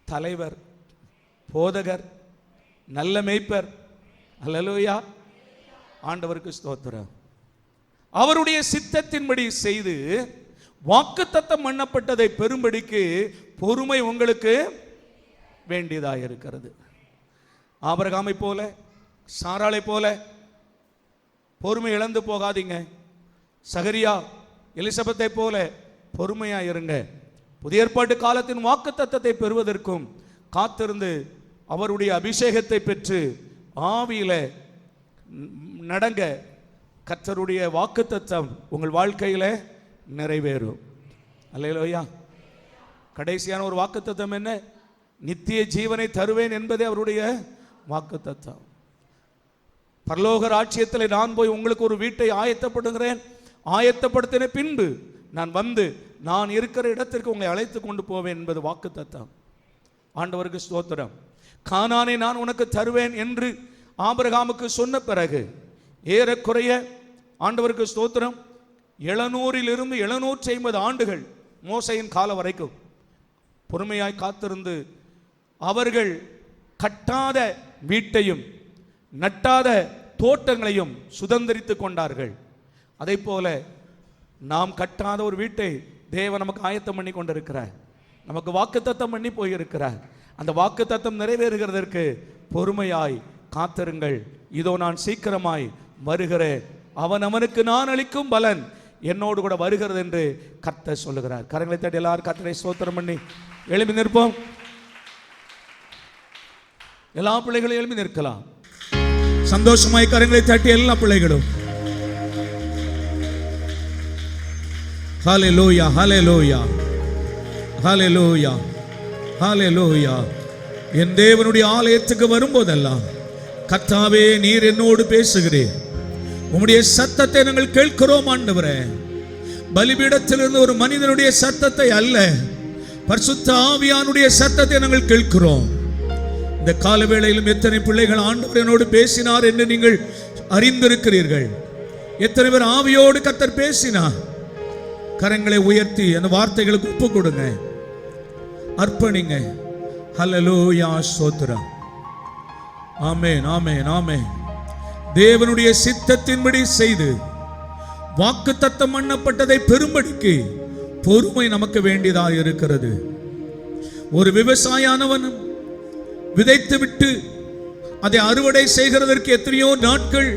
தலைவர், போதகர், நல்ல மேய்ப்பர். அல்லேலூயா. ஆண்டவருக்கு ஸ்தோத்திரம். அவருடைய சித்தத்தின்படி செய்து வாக்குத்தத்தம் பண்ணப்பட்டதை பெறும்படிக்கு பொறுமை உங்களுக்கு வேண்டியதாக இருக்கிறது. ஆபிரகாமை போல, சாராளை போல பொறுமை இழந்து போகாதீங்க. சகரியா, எலிசபெத்தை போல பொறுமையா இருங்க. புதிய ஏற்பாட்டு காலத்தின் வாக்குத்தத்தத்தை பெறுவதற்கும் காத்திருந்து அவருடைய அபிஷேகத்தை பெற்று ஆவியில நடங்க. கர்த்தருடைய வாக்குத்தத்தம் உங்கள் வாழ்க்கையில நிறைவேறும். அல்லேலூயா. கடைசியான ஒரு வாக்குத்தத்தம் என்ன? நித்திய ஜீவனை தருவேன் என்பதே அவருடைய வாக்குத்தத்தம். பரலோக ராஜ்யத்தில் நான் போய் உங்களுக்கு ஒரு வீட்டை ஆயத்தப்படுகிறேன், ஆயத்தப்படுத்தின பின்பு நான் வந்து நான் இருக்கிற இடத்திற்கு உங்களை அழைத்து கொண்டு போவேன் என்பது வாக்குத்தத்தம். ஆண்டவருக்கு ஸ்தோத்திரம். கானானை நான் உனக்கு தருவேன் என்று ஆபிரகாமுக்கு சொன்ன பிறகு ஏறக்குறைய ஆண்டவருக்கு ஸ்தோத்திரம் 700 750 ஆண்டுகள் மோசையின் காலம் வரைக்கும் பொறுமையாய் காத்திருந்து அவர்கள் கட்டாத வீட்டையும் நட்டாத தோட்டங்களையும் சுதந்திரித்து கொண்டார்கள். அதை போல நாம் கட்டாத ஒரு வீட்டை தேவன் நமக்கு ஆயத்தம் பண்ணி கொண்டிருக்கிறார். நமக்கு வாக்குத்தத்தம் பண்ணி போயிருக்கிறார். அந்த வாக்குத்தத்தம் நிறைவேறுகிறதற்கு பொறுமையாய் காத்திருங்கள். இதோ நான் சீக்கிரமாய் வருகிறேன், அவனுக்கு நான் அளிக்கும் பலன் என்னோடு கூட வருகிறது என்று கர்த்தர் சொல்லுகிறார். கரங்களை தட்டி எல்லாரும் கர்த்தரை ஸ்தோத்திரம் பண்ணி எழுப்பி நிற்போம். எல்லா பிள்ளைகளும் எழுப்பி நிற்கலாம். சந்தோஷமாய் கரங்களை தட்டி எல்லா பிள்ளைகளும் ஹல்லேலூயா, ஹல்லேலூயா, ஹல்லேலூயா, ஹல்லேலூயா. என் தேவனுடைய ஆலயத்துக்கு வரும்போதெல்லாம் கர்த்தாவே நீர் என்னோடு பேசுகிறீர், உம்முடைய சத்தத்தை நாங்கள் கேட்கிறோம் ஆண்டவரே. பலிபீடத்திலிருந்து ஒரு மனிதனுடைய சத்தத்தை அல்ல, பரிசுத்த ஆவியானுடைய சத்தத்தை நாங்கள் கேட்கிறோம். இந்த காலவேளையிலும் எத்தனை பிள்ளைகள் ஆண்டவர் என்னோடு பேசினார் என்று நீங்கள் அறிந்திருக்கிறீர்கள். எத்தனை பேர் ஆவியோடு கர்த்தர் பேசினார்? கரங்களை உயர்த்தி அந்த வார்த்தைகளுக்கு ஒப்பு கொடுங்க, அர்ப்பணிங்க. ஹல்லேலூயா, ஸ்தோத்திரம். ஆமென், ஆமென், ஆமென். தேவனுடைய சித்தத்தின்படி செய்து வாக்குத்தத்தம் பண்ணப்பட்டதை பெறும்படிக்கு பொறுமை நமக்கு வேண்டியதாக இருக்கிறது. ஒரு விவசாயியானவன் விதைத்து விட்டு அதை அறுவடை செய்கிறதற்கு எத்தனையோ நாட்கள்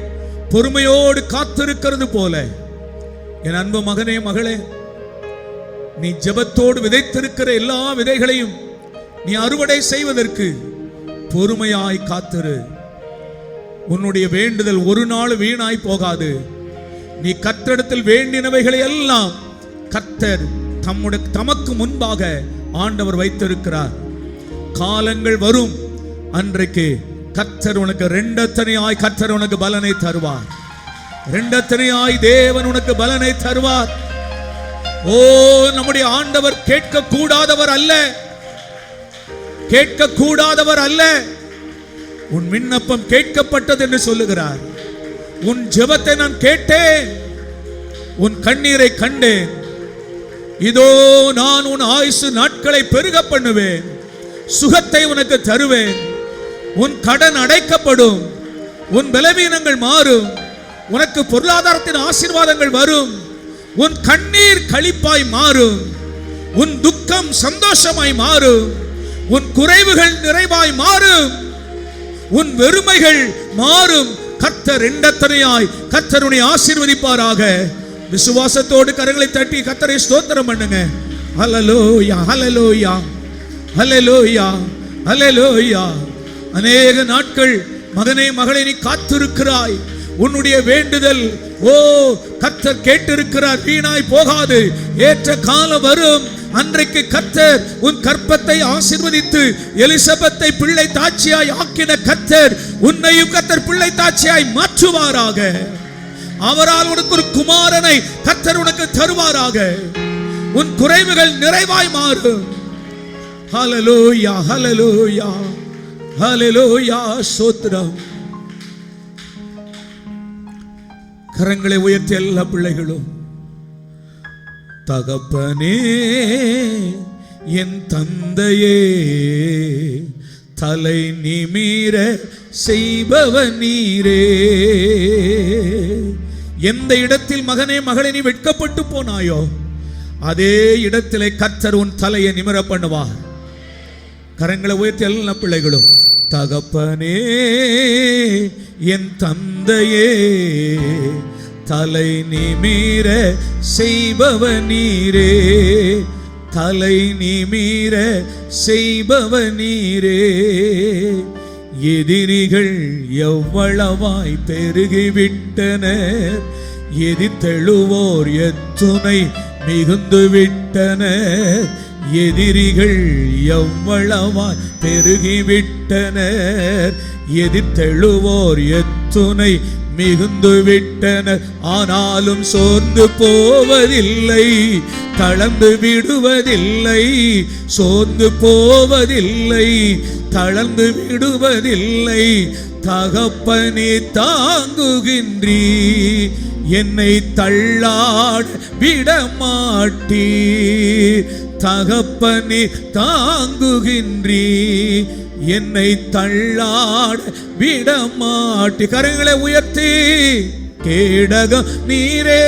பொறுமையோடு காத்திருக்கிறது போல, என் அன்பு மகனே, மகளே, நீ ஜெபத்தோடு விதைத்திருக்கிற எல்லா விதைகளையும் நீ அறுவடை செய்வதற்கு பொறுமையாய் காத்திரு. உன்னுடைய வேண்டுதல் ஒரு நாள் வீணாய் போகாது. நீ கர்த்தரிடத்தில் வேண்டினவைகளை எல்லாம் கர்த்தர் தமக்கு முன்பாக ஆண்டவர் வைத்திருக்கிறார். காலங்கள் வரும், அன்றைக்கு கர்த்தர் உனக்கு ரெண்டத்தனையாய் கர்த்தர் உனக்கு பலனை தருவார். ரெண்டத்தனையாய் தேவன் உனக்கு பலனை தருவார். ஓ, நம்முடைய ஆண்டவர் கேட்க கூடாதவர் அல்ல, கேட்க கூடாதவர் அல்ல. உன் விண்ணப்பம் கேட்கப்பட்டது என்று சொல்லுகிறார். உன் ஜெபத்தை நான் கேட்டேன், உன் கண்ணீரை கண்டேன். இதோ நான் உன் ஆயுசு நாட்களை பெருக பண்ணுவேன், சுகத்தை உனக்கு தருவேன், உன் கடன் அடைக்கப்படும், உன் பலவீனங்கள் மாறும், உனக்கு பொருளாதாரத்தின் ஆசீர்வாதங்கள் வரும், உன் கண்ணீர் களிப்பாய் மாறும், உன் துக்கம் சந்தோஷமாய் மாறும், உன் குறைவுகள் நிறைவாய் மாறும், உன் வெறுமைகள் மாறும். கர்த்தர் இரண்டத்தனையாய் கர்த்தருடைய ஆசீர்வதிப்பாராக. விசுவாசத்தோடு கரங்களை தட்டி கர்த்தரை ஸ்தோத்திரம் பண்ணுங்க. ஹல்லேலூயா, ஹல்லேலூயா, ஹல்லேலூயா, ஹல்லேலூயா. அநேக நாட்கள் மகனே மகளே நீ காத்திருக்கிறாய். உன்னுடைய வேண்டுதல் கர்த்தர் கேட்டிருக்கிறார், வீணாய் போகாது. ஏற்ற காலம் வரும், அன்றைக்கு கர்த்தர் உன் கற்பத்தை ஆசீர்வதித்து எலிசபெத்தை பிள்ளை தாட்சியாய் ஆக்கின கர்த்தர் உன்னையும் கர்த்தர் பிள்ளை தாட்சியாய் மாற்றுவாராக. அவரால் உனக்கு ஒரு குமாரனை கர்த்தர் உனக்கு தருவாராக. உன் குறைவுகள் நிறைவாய் மாறும். ஹல்லேலூயா, ஹல்லேலூயா, ஹல்லேலூயா. ஸ்தோத்திரம். கரங்களை உயர்த்தி எல்லா பிள்ளைகளும், தகப்பனே என் தந்தையே, தலை நிமிர செய்பவர் நீரே. எந்த இடத்தில் மகனே மகளே நீ வெட்கப்பட்டு போனாயோ அதே இடத்திலே கர்த்தர் உன் தலையை நிமிர பண்ணுவார். கரங்களை உயர்த்தி எல்லா பிள்ளைகளும், தகப்பனே என் தந்தையே, தலை நிமிர செய்பவர் நீரே, தலை நிமிர செய்பவர் நீரே. எதிரிகள் எவ்வளவாய் பெருகிவிட்டனர், எதிர்த்தெழுவோர் எத்துணை மிகுந்து விட்டனர். எதிரிகள் எவ்வளவாய் பெருகிவிட்டனர், எதிர்த்தெழுவோர் எத்துணை மிகுந்து விட்டனர். ஆனாலும் சோர்ந்து போவதில்லை, தளர்ந்து விடுவதில்லை, சோர்ந்து போவதில்லை, தளர்ந்து விடுவதில்லை. தகப்பனே தாங்குகின்றீ, என்னை தள்ளாட விடமாட்டீ. தகப்பனே தாங்குகின்றீ, என்னை தள்ளாட விடமாட்டி. கரங்களை உயர்த்தி, கேடகம் நீரே,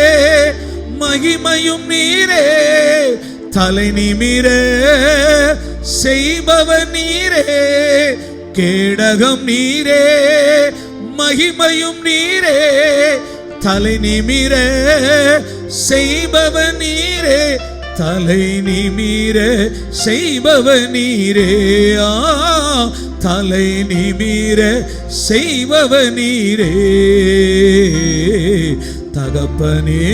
மகிமையும் நீரே, தலை நிமிர செய்பவர் நீரே. கேடகம் நீரே, மகிமையும் நீரே, தலை நிமிர செய்பவர் நீரே, தலை நிமிர செய்பவர் நீரே. தலை நிமிர செய்பவர் நீரே. தகப்பனே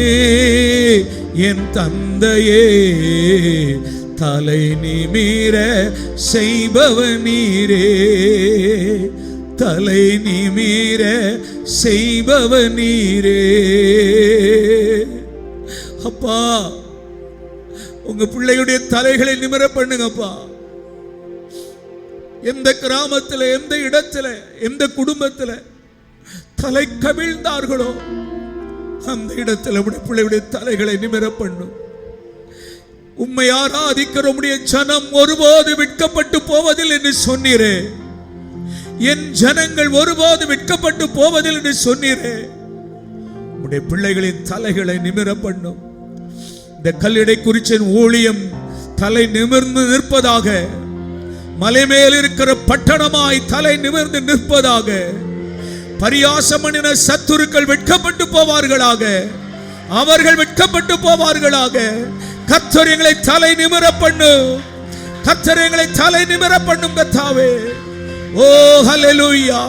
என் தந்தையே, தலை நிமிர செய்பவர் நீரே, தலை நிமிர செய்பவர் நீரே. அப்பா, உங்க பிள்ளையுடைய தலைகளை நிமிர பண்ணுங்கப்பா. எந்த கிராமத்தில், எந்த இடத்துல, எந்த குடும்பத்தில் தலை கவிழ்ந்தார்களோ அந்த இடத்துல உடைய பிள்ளையுடைய தலைகளை நிமிர பண்ணும். உம்மை ஆராதிக்கிற உம்முடைய ஜனம் ஒருபோது விற்கப்பட்டு போவதில் என்று சொன்னீரே. என் ஜனங்கள் ஒருபோது விற்கப்பட்டு போவதில் என்று சொன்னீரே. உம்முடைய பிள்ளைகளின் தலைகளை நிமிர பண்ணும். இந்த கல்லிடை குறிச்சின் ஊழியம் தலை நிமிர்ந்து நிற்பதாக. மலை மேல் இருக்கிற பட்டணமாய் தலை நிமிர்ந்து நிற்பதாக. பரியாசம் பண்ணின சத்துருக்கள் வெட்கப்பட்டு போவார்களாக. அவர்கள் வெட்கப்பட்டு போவார்களாக. கர்த்தர் எங்களை தலை நிமிர பண்ணும். கர்த்தர் எங்களை தலை நிமிர பண்ணும் கர்த்தாவே. ஓ ஹல்லேலூயா.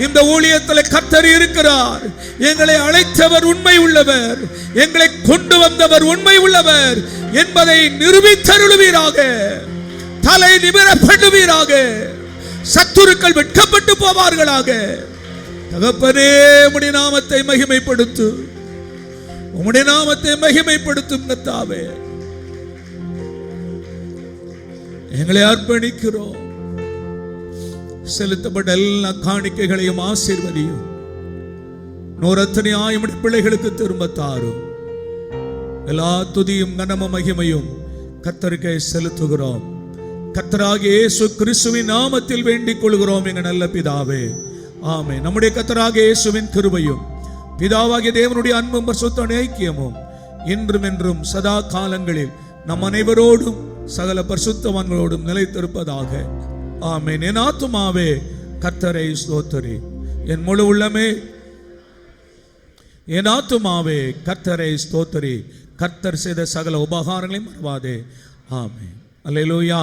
இந்த ஊழியத்தில் கர்த்தர் இருக்கிறார். எங்களை அழைத்தவர் உண்மை உள்ளவர், எங்களை கொண்டு வந்தவர் உண்மை உள்ளவர் என்பதை நிரூபித்தருளுவீராக. தலை நிமிர பண்ணுவீராக. சத்துருக்கள் வெட்கப்பட்டு போவார்களாக. தகப்பனே, உம்முடைய நாமத்தை மகிமைப்படுத்து. உம்முடைய நாமத்தை மகிமைப்படுத்தும் கர்த்தாவே. எங்களை அர்ப்பணிக்கிறோம். செலுத்தப்பட்ட எல்லா காணிக்கைகளையும் ஆசீர்வதியும். நூறத்தனையாய் உம்முடைய பிள்ளைகளுக்கு திரும்ப தாரும். எல்லா துதியும் கனமும் மகிமையும் கர்த்தருக்கே செலுத்துகிறோம். கர்த்தராகிய இயேசு கிறிஸ்துவின் நாமத்தில் வேண்டிக் கொள்கிறோம் எங்கள் நல்ல பிதாவே, ஆமென். நம்முடைய கர்த்தராகிய இயேசுவின் கிருபையும் பிதாவாகிய தேவனுடைய அன்பும் பரிசுத்த ஐக்கியமும் இன்றும் என்றும் சதா காலங்களில் நம் அனைவரோடும் சகல பரிசுத்தவான்களோடும் நிலைத்திருப்பதாக, ஆமென். என் ஆத்துமாவே கர்த்தரை ஸ்தோத்திரி, என் முழு உள்ளமே என் ஆத்துமாவே கர்த்தரை ஸ்தோத்திரி, கர்த்தர் செய்த சகல உபகாரங்களையும் மறவாதே, ஆமென். அல்லேலூயா.